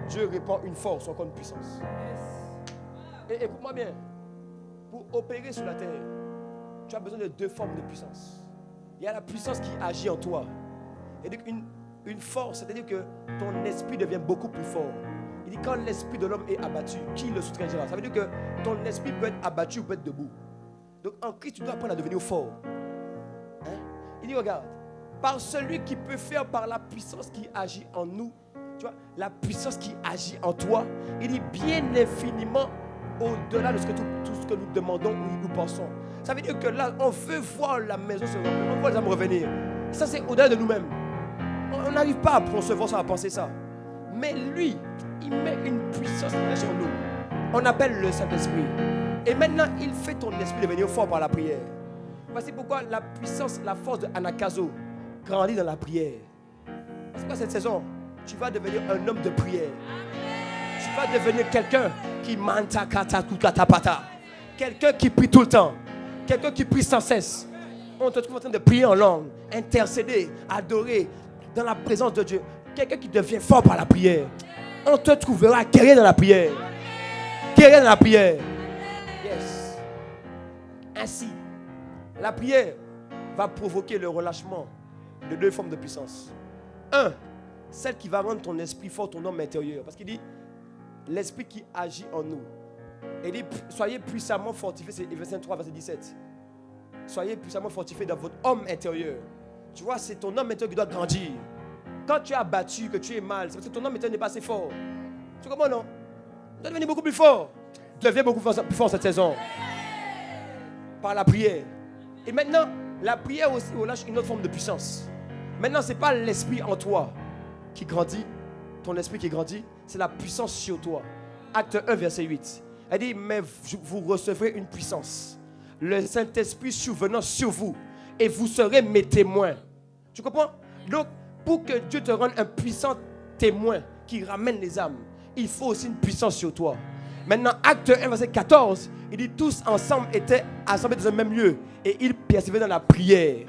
Dieu répand une force, encore une puissance. Et écoute-moi bien. Pour opérer sur la terre, tu as besoin de deux formes de puissance. Il y a la puissance qui agit en toi. Et donc une force, c'est-à-dire que ton esprit devient beaucoup plus fort. Il dit quand l'esprit de l'homme est abattu, qui le soutiendra? Ça veut dire que ton esprit peut être abattu ou peut être debout. Donc en Christ, tu dois apprendre à devenir fort. Hein? Il dit regarde, par celui qui peut faire par la puissance qui agit en nous, tu vois, la puissance qui agit en toi, il dit bien infiniment au-delà de tout ce que nous demandons ou nous pensons. Ça veut dire que là, on veut voir la maison se remplir, on voit les âmes revenir. Ça, c'est au-delà de nous-mêmes. On n'arrive pas à concevoir ça, à penser ça. Mais lui, il met une puissance sur nous. On appelle le Saint-Esprit. Et maintenant, il fait ton esprit devenir fort par la prière. Voici pourquoi la puissance, la force de Anakazo grandit dans la prière. Parce que cette saison, tu vas devenir un homme de prière. Tu vas devenir quelqu'un qui manta kata kukata pata. Quelqu'un qui prie tout le temps. Quelqu'un qui prie sans cesse. On te trouve en train de prier en langue, intercéder, adorer dans la présence de Dieu. Quelqu'un qui devient fort par la prière. On te trouvera guéri dans la prière. Guéri dans la prière. Yes. Ainsi, la prière va provoquer le relâchement de deux formes de puissance. Un, celle qui va rendre ton esprit fort, ton homme intérieur. Parce qu'il dit, l'esprit qui agit en nous. Il dit, soyez puissamment fortifiés, c'est Éphésiens 3, verset 17. Soyez puissamment fortifiés dans votre homme intérieur. Tu vois, c'est ton homme intérieur qui doit grandir. Quand tu es abattu, que tu es mal, c'est parce que ton homme intérieur n'est pas assez fort. Tu comprends, non? Tu dois devenir beaucoup plus fort. Deviens beaucoup plus fort cette saison. Par la prière. Et maintenant, la prière aussi relâche une autre forme de puissance. Maintenant, ce n'est pas l'esprit en toi qui grandit, ton esprit qui grandit, c'est la puissance sur toi. Acte 1, verset 8. Elle dit, mais vous recevrez une puissance. Le Saint-Esprit survenant sur vous. Et vous serez mes témoins. Tu comprends? Donc, pour que Dieu te rende un puissant témoin qui ramène les âmes, il faut aussi une puissance sur toi. Maintenant, acte 1, verset 14, il dit, tous ensemble étaient assemblés dans un même lieu. Et ils persévéraient dans la prière.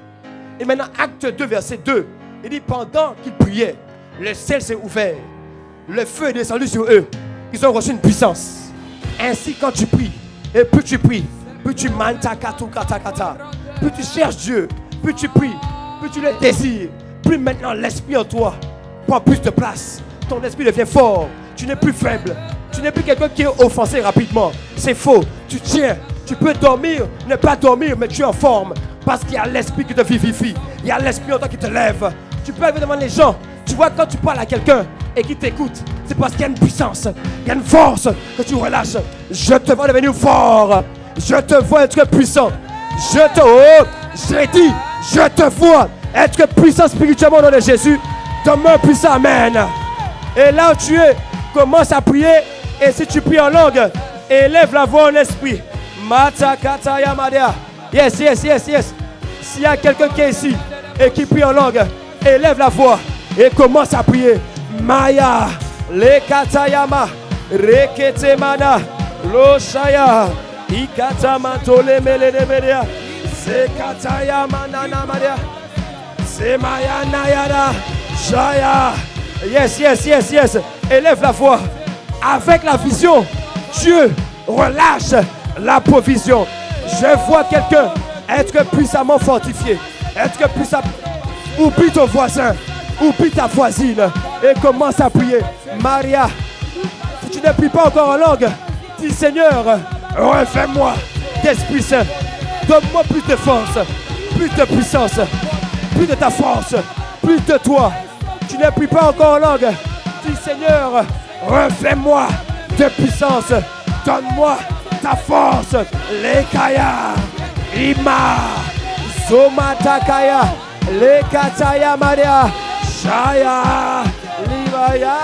Et maintenant, acte 2, verset 2, il dit, pendant qu'ils priaient, le ciel s'est ouvert. Le feu est descendu sur eux. Ils ont reçu une puissance. Ainsi, quand tu pries, et plus tu pries, plus tu manta katu kata kata, plus tu cherches Dieu, plus tu pries, plus tu le désires, plus maintenant l'esprit en toi prend plus de place. Ton esprit devient fort. Tu n'es plus faible. Tu n'es plus quelqu'un qui est offensé rapidement. C'est faux. Tu tiens. Tu peux dormir, ne pas dormir, mais tu es en forme. Parce qu'il y a l'esprit qui te vivifie. Il y a l'esprit en toi qui te lève. Tu peux arriver devant les gens. Tu vois, quand tu parles à quelqu'un et qu'il t'écoute, c'est parce qu'il y a une puissance, il y a une force que tu relâches. Je te vois devenir fort. Je te vois être puissant. J'ai dit, je te vois être puissant spirituellement au nom de Jésus. Demeure puissant, amen. Et là où tu es, Commence à prier. Et si tu pries en langue, élève la voix en esprit. Mata kata yamadea. Yes, yes, yes, yes. S'il y a quelqu'un qui est ici et qui prie en langue, élève la voix et commence à prier. Maya, le katayama, reketemana, loshaya, ikatamatole meledemedea, se katayamana namadea, se maya nayada, shaya. Yes, yes, yes, yes. Élève la voix. Avec la vision, Dieu relâche la provision. Je vois quelqu'un être puissamment fortifié. Être puissamment. Oublie ton voisin. Oublie ta voisine. Et commence à prier. Maria, si tu ne pries pas encore en langue, dis Seigneur, refais-moi d'Esprit Saint. Donne-moi plus de force, plus de puissance, plus de ta force, plus de toi. Tu ne pries pas encore en langue. Dis Seigneur, refais-moi de puissance. Donne-moi ta force. Lekaya, Ima, Somatakaya, Lekataya Maria, Shaya, Livaya,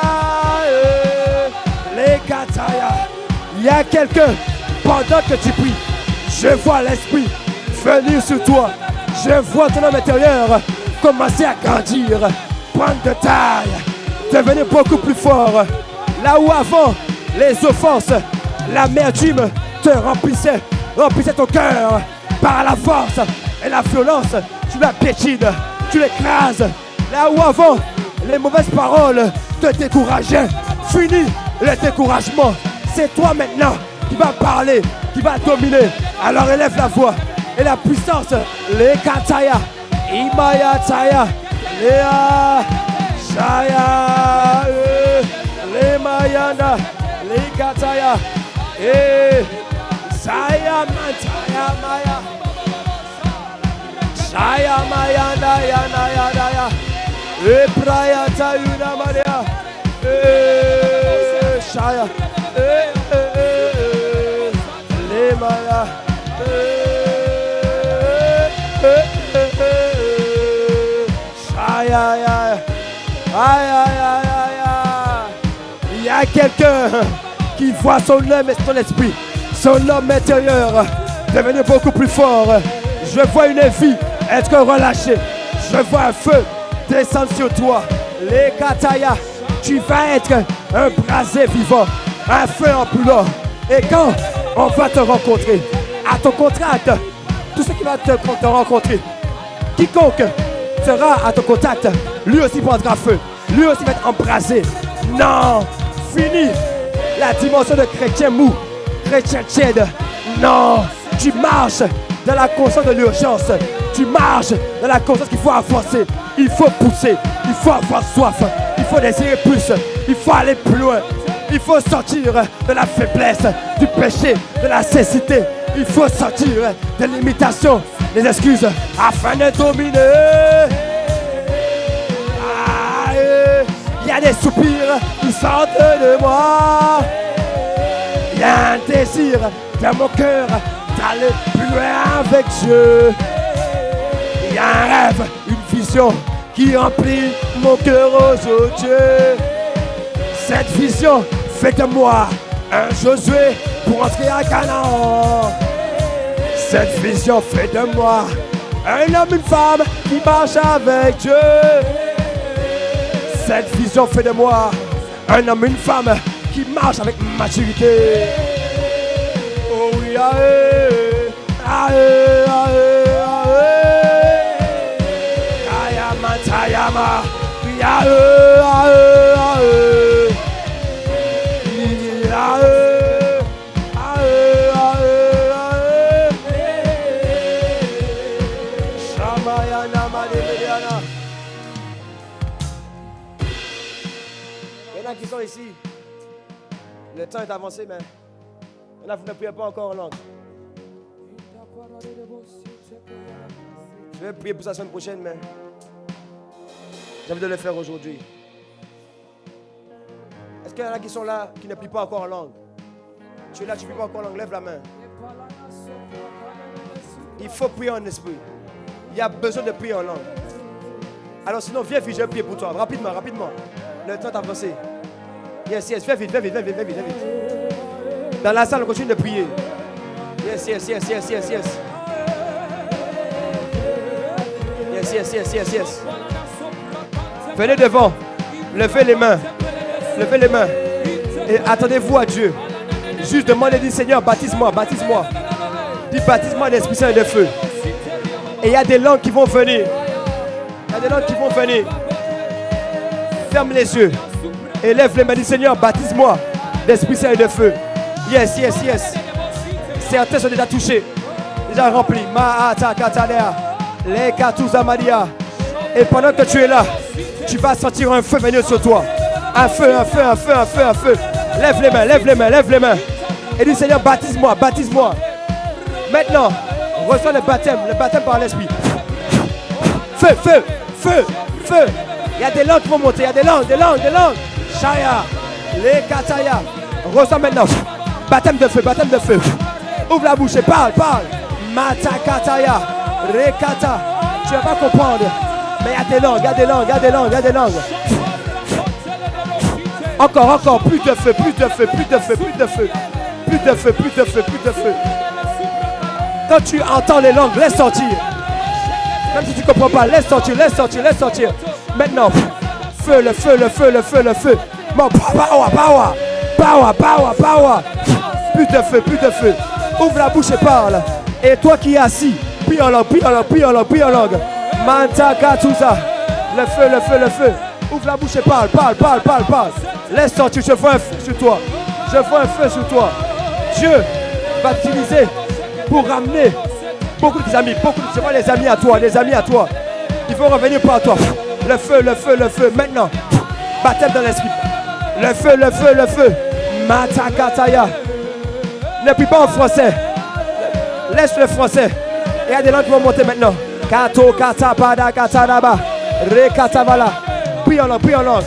Lekataya. Il y a quelqu'un, pendant que tu pries, je vois l'esprit venir sur toi. Je vois ton homme intérieur commencer à grandir, prendre de taille, devenir beaucoup plus fort. Là où avant, les offenses, l'amertume te remplissait ton cœur par la force et la violence. Tu la piétines, tu l'écrases. Là où avant, les mauvaises paroles te décourageaient. Fini le découragement. C'est toi maintenant qui vas parler, qui vas dominer. Alors élève la voix et la puissance. Les kataya, imaya taya, lea, shaya, les mayana, les kataya, saya mantaya maya, shaya mayana yana yana ya, praya tayuna maria, shaya, les maya. Aïe, aïe, aïe. Aïe, aïe, aïe, aïe. Il y a quelqu'un qui voit son âme et son esprit, son homme intérieur devenir beaucoup plus fort. Je vois une vie être relâchée. Je vois un feu descendre sur toi. Les kataya, tu vas être un brasier vivant, un feu ambulant. Et quand on va te rencontrer, à ton contact, tout ce qui va te rencontrer, quiconque sera à ton contact, lui aussi prendra feu, lui aussi va être embrasé. Non, fini la dimension de chrétien mou, chrétien tiède. Non, tu marches dans la conscience de l'urgence, tu marches dans la conscience qu'il faut avancer, il faut pousser, il faut avoir soif, il faut désirer plus, il faut aller plus loin, il faut sortir de la faiblesse, du péché, de la cécité, il faut sortir de l'imitation, des excuses afin de dominer. Il y a des soupirs qui sortent de moi. Il y a un désir dans mon cœur d'aller plus loin avec Dieu. Il y a un rêve, une vision qui remplit mon cœur aujourd'hui. Cette vision fait de moi un Josué pour entrer à Canaan. Cette vision fait de moi un homme, une femme qui marche avec Dieu. Cette vision fait de moi un homme, une femme qui marche avec maturité. Oh oui, aïe, aïe, aïe, aïe, ayama, tayama, aïe, aïe, aïe, qui sont ici, le temps est avancé, mais il y en a, vous ne priez pas encore en langue. Je vais prier pour la semaine prochaine, mais j'ai envie de le faire aujourd'hui. Est-ce qu'il y en a qui sont là, qui ne prient pas encore en langue? Tu es là, tu ne pries pas encore en langue, lève la main. Il faut prier en esprit. Il y a besoin de prier en langue. Alors sinon, viens, je vais prier pour toi. Rapidement, rapidement. Le temps est avancé. Yes, yes, fais vite, fais vite, fais vite, fais vite, fais vite. Dans la salle, on continue de prier. Yes, yes, yes, yes, yes, yes. Yes, yes, yes, yes, yes. Venez devant. Levez les mains. Levez les mains. Et attendez-vous à Dieu. Juste demandez, dis Seigneur, baptise-moi, baptise-moi. Dis baptise-moi d'Esprit Saint et de feu. Et il y a des langues qui vont venir. Il y a des langues qui vont venir. Ferme les yeux. Et lève les mains. Dis Seigneur, baptise-moi d'Esprit Saint et de feu. Yes, yes, yes. Certains sont déjà touchés. Déjà remplis. Maata katalea. Les katouza maria. Et pendant que tu es là, tu vas sentir un feu venir sur toi. Un feu, un feu, un feu, un feu, un feu. Lève les mains, lève les mains, lève les mains. Et dis Seigneur, baptise-moi, baptise-moi. Maintenant, reçois le baptême par l'Esprit. Feu, feu, feu, feu. Il y a des langues qui vont monter, il y a des langues, des langues, des langues. Shaya, les kataya. Reçois maintenant. Baptême de feu, baptême de feu. Ouvre la bouche et parle, parle. Mata kataya, rekata. Tu ne vas pas comprendre. Mais il y a des langues, il y a des langues, il y a des langues, il y a des langues. Encore, encore, plus de feu, plus de feu, plus de feu, plus de feu. Plus de feu, plus de feu, plus de feu. Quand tu entends les langues, laisse sortir. Même si tu ne comprends pas, laisse sortir, laisse sortir, laisse sortir. Maintenant, feu, le feu, le feu, le feu, le feu. Bon, power, power, power, power, power. Plus de feu, plus de feu. Ouvre la bouche et parle. Et toi qui es assis, prie en langue, prie en langue, prie en langue, prie en langue. Manta Gatouza. Le feu, le feu, le feu. Ouvre la bouche et parle, parle, parle, parle, parle. Laisse sortir, je vois un feu sur toi. Je vois un feu sur toi. Dieu va t'utiliser pour ramener beaucoup de tes amis. Je vois les amis à toi, les amis à toi. Ils vont revenir par toi. Le feu, le feu, le feu. Maintenant, baptême dans l'esprit. Le feu, le feu, le feu. Mata Kataya. Ne prie pas en français. Laisse le français. Il y a des langues qui vont monter maintenant. Kato kata pada kata naba. Re kata vala. Prie en langue, prie en langue.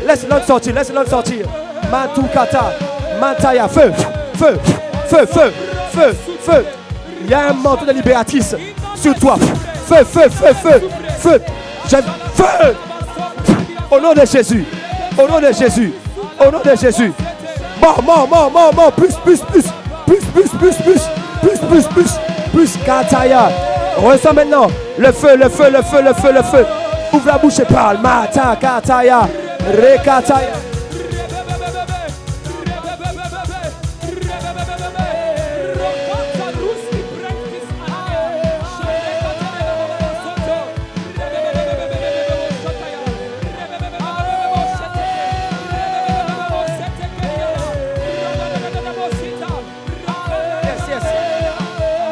Laisse l'autre sortir, laisse l'autre sortir. Matu kata. Mantaya. Feu, feu, feu, feu, feu, feu. Il y a un manteau de libératrice sur toi. Feu, feu, feu, feu, feu. Feu. Au nom de Jésus. Au nom de Jésus. Au nom de Jésus. Mort, mort, mort, mort, mort. Plus, plus, plus. Plus, plus, plus, plus. Plus, plus, plus. Plus Kataya. Ressens maintenant le feu, le feu, le feu, le feu, le feu. Ouvre la bouche et parle. Mata Kataya. Rekataya.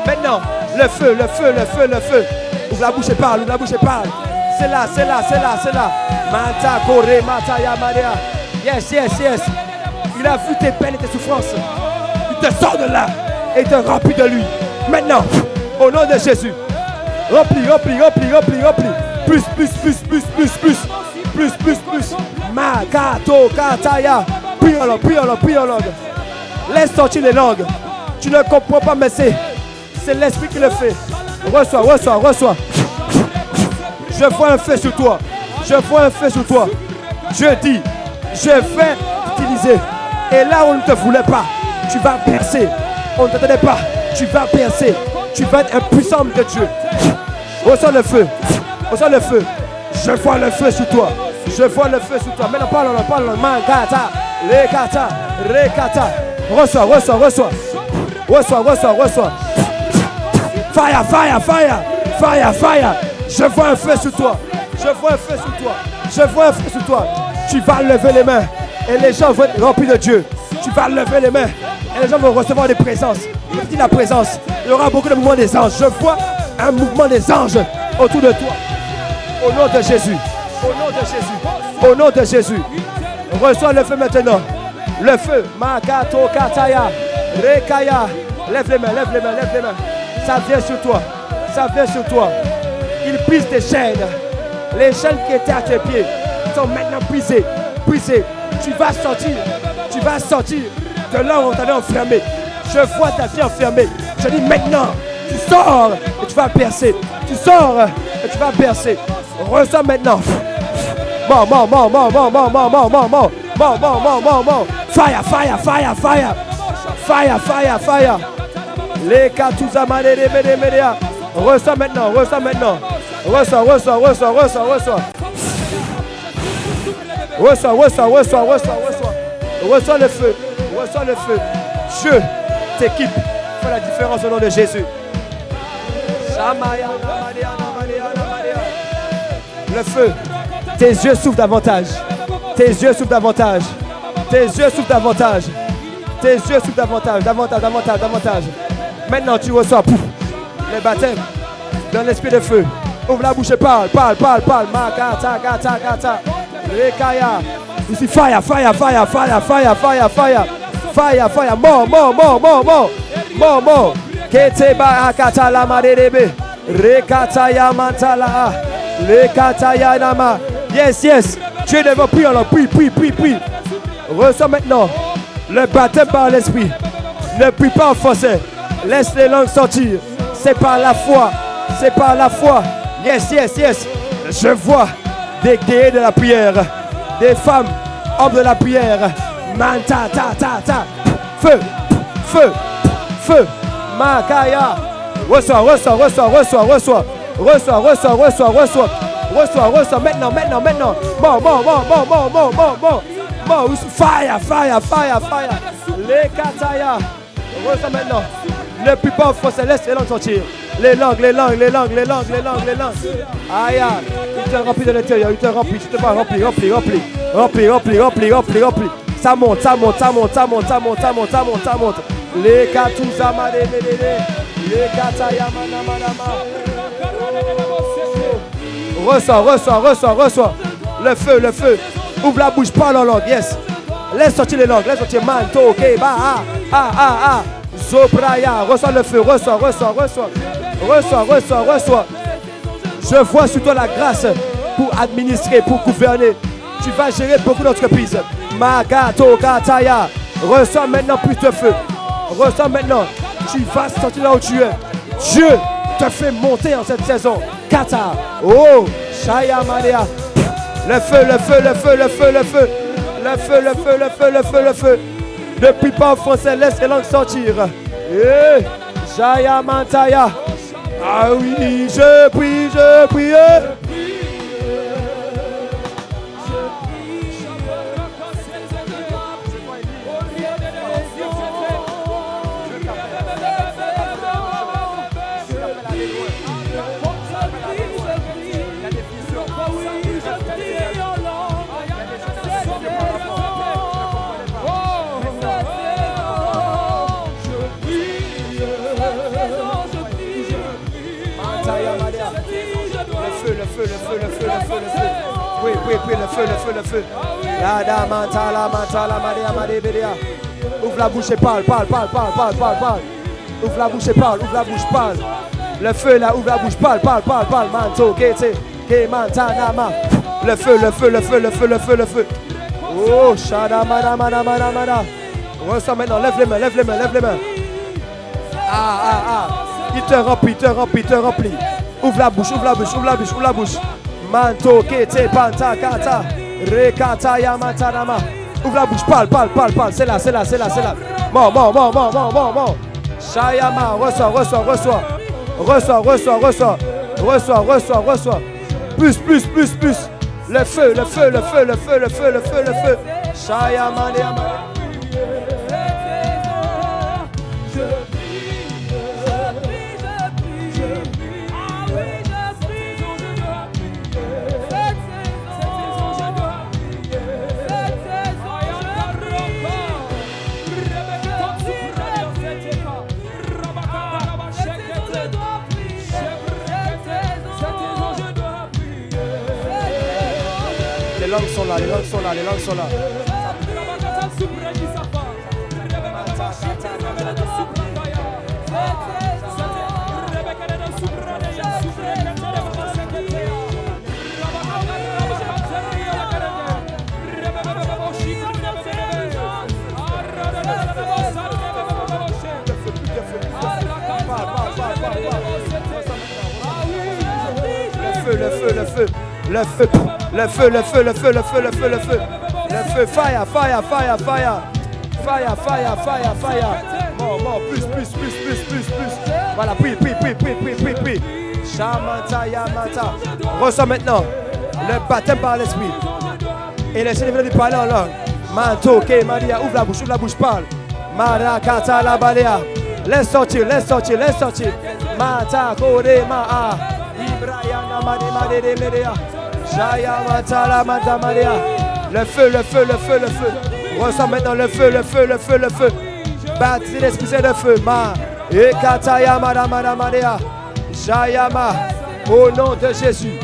Maintenant, le feu, le feu, le feu, le feu. Ouvre la bouche et parle, ouvre la bouche et parle. C'est là, c'est là, c'est là, c'est là. Mata Kore, Mataya Maria. Yes, yes, yes. Il a vu tes peines et tes souffrances. Il te sort de là et il te remplit de lui. Maintenant, au nom de Jésus, remplis, remplis, remplis, remplis, remplis. Plus, plus, plus, plus, plus, plus. Plus, plus, plus. Makato Kataya. Prie en langue, prie en langue, prie en langue. Laisse sortir les langues. Tu ne comprends pas, mais c'est l'esprit qui le fait. Reçois, reçois, reçois. Je vois un feu sur toi. Je vois un feu sur toi. Dieu dit, je vais t'utiliser. Et là où on ne te voulait pas, tu vas percer. On ne t'attendait pas, tu vas percer. Tu vas être un puissant homme de Dieu. Reçois le feu. Reçois le feu. Je vois le feu sur toi. Je vois le feu sur toi. Maintenant, parle-en, parle-en. Mangata, rekata, rekata. Reçois, reçois, reçois. Reçois, reçois, reçois. Fire, fire, fire, fire, fire. Je vois un feu sur toi. Je vois un feu sur toi. Je vois un feu sur toi. Tu vas lever les mains et les gens vont être remplis de Dieu. Tu vas lever les mains et les gens vont recevoir des présences. Je dis la présence. Il y aura beaucoup de mouvements des anges. Je vois un mouvement des anges autour de toi. Au nom de Jésus. Au nom de Jésus. Au nom de Jésus. Reçois le feu maintenant. Le feu. Makato Kataya. Rekaya. Lève les mains, lève les mains, lève les mains. Ça vient sur toi. Ça vient sur toi. Il brise tes chaînes. Les chaînes qui étaient à tes pieds sont maintenant brisées. Brisées. Tu vas sortir. Tu vas sortir de là où on t'avait enfermé. Je vois ta vie enfermée. Je dis maintenant, tu sors et tu vas percer. Tu sors et tu vas percer. Reçois maintenant. Mort, mort, mort, mort, mort, mort, mort, mort, mort, mort. Fire, fire, fire, fire. Fire, fire, fire. Les Katouza Madé Médéa. Reçois maintenant. Reçois. Reçois le feu. Dieu t'équipe. Fais la différence au nom de Jésus. Le feu. Tes yeux souffrent davantage. Davantage. Maintenant tu reçois le baptême dans l'esprit de feu. Ouvre la bouche et parle. Makata. Rekaya. Ici fire. More. Keteba akata la madebe. Rekata ya mantala. Rekata ya nama. Yes. Dieu ne veut plus alors. Prie. Reçois maintenant le baptême par l'esprit. Ne prie pas en français. Laisse les langues sortir. C'est par la foi. Yes. Je vois des guerriers de la prière. Des femmes, hommes de la prière. Manta, ta. Feu. Makaya. Reçois. Maintenant. More. Fire. Les kataya. Reçois maintenant. Ne plus pas en français, laisse les langues sortir. Les langues. Aïe. Il te remplit de l'intérieur, tu te vas remplir. Ça monte. Les Katouza Madé. Les Kataya Manama. Reçois. Le feu. Ouvre la bouche, parle en langue, yes. Laisse sortir les langues, Manto, Keba, Zobraya. Reçois le feu, reçois. Je vois sur toi la grâce pour administrer, pour gouverner. Tu vas gérer beaucoup d'entreprises. Magato Gataya. Reçois maintenant plus de feu. Tu vas sortir là où tu es. Dieu te fait monter en cette saison. Kata. Oh, Shaya Maria. Le feu. Ne prie pas en français, laisse les langues sortir. Shaya Mantaya. Ah oui, je prie. Le feu. La mantala, Maria. Ouvre la bouche et parle. Ouvre la bouche et parle. Le feu là, ouvre la bouche, parle. Manto, ke mantanama. Le feu. Oh, shada mana. Reçois maintenant, lève les mains. Ah. Il te remplit. Ouvre la bouche. Manto, kete, panta, kata, rekata, yamantanama. Ouvre la bouche, parle. C'est là. Bon. Shayama, reçois. Plus. Le feu. Shayama, Les langues sont là. Le feu. Le feu, fire, fire, fire, fire. Fire, fire, fire, fire. More, plus. Voilà, puis. Shamanta, Yamata. Reçois maintenant le baptême par l'esprit. Et laissez-les de parler en langue. Manto, ke, Maria, ouvre la bouche, parle. Marakata, la balea. Laisse sortir. Mata, kore, maa. Ibrayana, made, medea. Shayamata, la mata, maria. Le feu. Reçois maintenant le feu. Baptême l'esprit, c'est le feu. Ma, ekataya, maria. Shayama. Au nom de Jésus.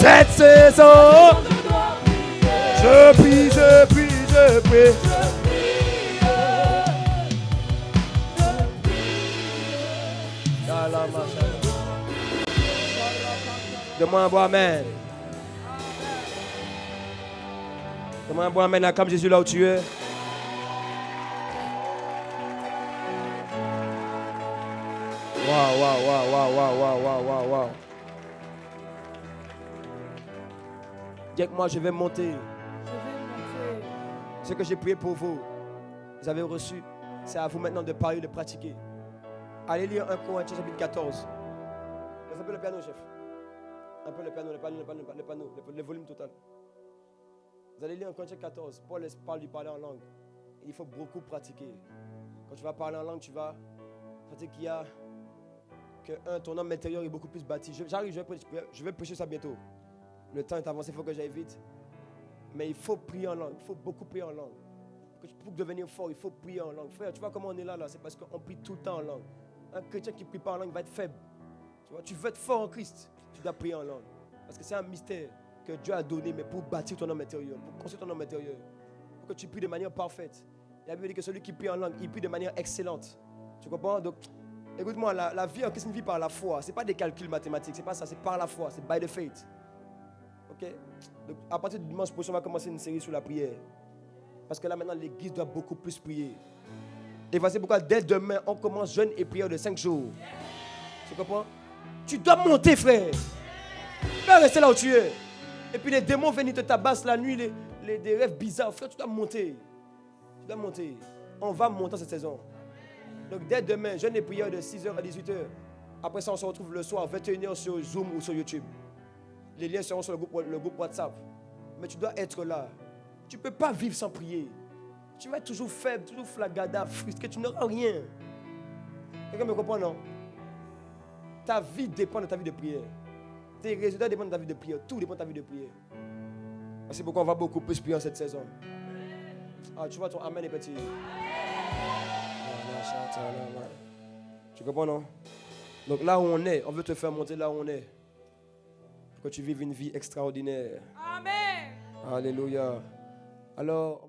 Cette saison, je prie. Demande un bon amen. Demande un bon amen comme Jésus là où tu es. Wow. Dis que moi je vais monter. Ce que j'ai prié pour vous, vous avez reçu. C'est à vous maintenant de parler, de pratiquer. Allez lire 1 Corinthiens chapitre 14. Laisse un peu le piano, chef. Un peu le piano, le volume total. Vous allez lire 1 Corinthiens 14. Paul parle du parler en langue. Il faut beaucoup pratiquer. Quand tu vas parler en langue, tu vas pratiquer qu'il y a que ton homme intérieur est beaucoup plus bâti. Je vais prêcher ça bientôt. Le temps est avancé, il faut que j'aille vite. Mais il faut prier en langue. Il faut beaucoup prier en langue. Pour devenir fort, il faut prier en langue. Frère, tu vois comment on est là, c'est parce qu'on prie tout le temps en langue. Un chrétien qui ne prie pas en langue va être faible. Tu veux être fort en Christ, tu dois prier en langue. Parce que c'est un mystère que Dieu a donné, mais pour bâtir ton homme intérieur, pour construire ton homme intérieur. Pour que tu pries de manière parfaite. La Bible dit que celui qui prie en langue, il prie de manière excellente. Tu comprends? Donc, écoute-moi, la vie en Christ, c'est une vie par la foi. Ce n'est pas des calculs mathématiques, c'est pas ça, c'est par la foi, c'est by the faith. Ok? Donc, à partir du dimanche prochain, on va commencer une série sur la prière. Parce que là, maintenant, l'église doit beaucoup plus prier. Et voici pourquoi, dès demain, on commence jeûne et prière de 5 jours. Tu comprends? Tu dois monter, frère. Tu ne peux pas rester là où tu es. Et puis les démons viennent te tabasser la nuit, des rêves bizarres. Frère, tu dois monter. Tu dois monter. On va monter cette saison. Donc, dès demain, jeûne et prière de 6h à 18h. Après ça, on se retrouve le soir, 21h sur Zoom ou sur YouTube. Les liens seront sur le groupe WhatsApp. Mais tu dois être là. Tu ne peux pas vivre sans prier. Tu vas être toujours faible, toujours flagada, frustré. Tu n'auras rien. Quelqu'un me comprend, non? Ta vie dépend de ta vie de prière. Tes résultats dépendent de ta vie de prière. Tout dépend de ta vie de prière. C'est pourquoi on va beaucoup plus prier en cette saison. Ah, tu vois, ton amen est petit. Tu comprends, non? Donc là où on est, on veut te faire monter là où on est. Pour que tu vives une vie extraordinaire. Amen. Alléluia. Alors...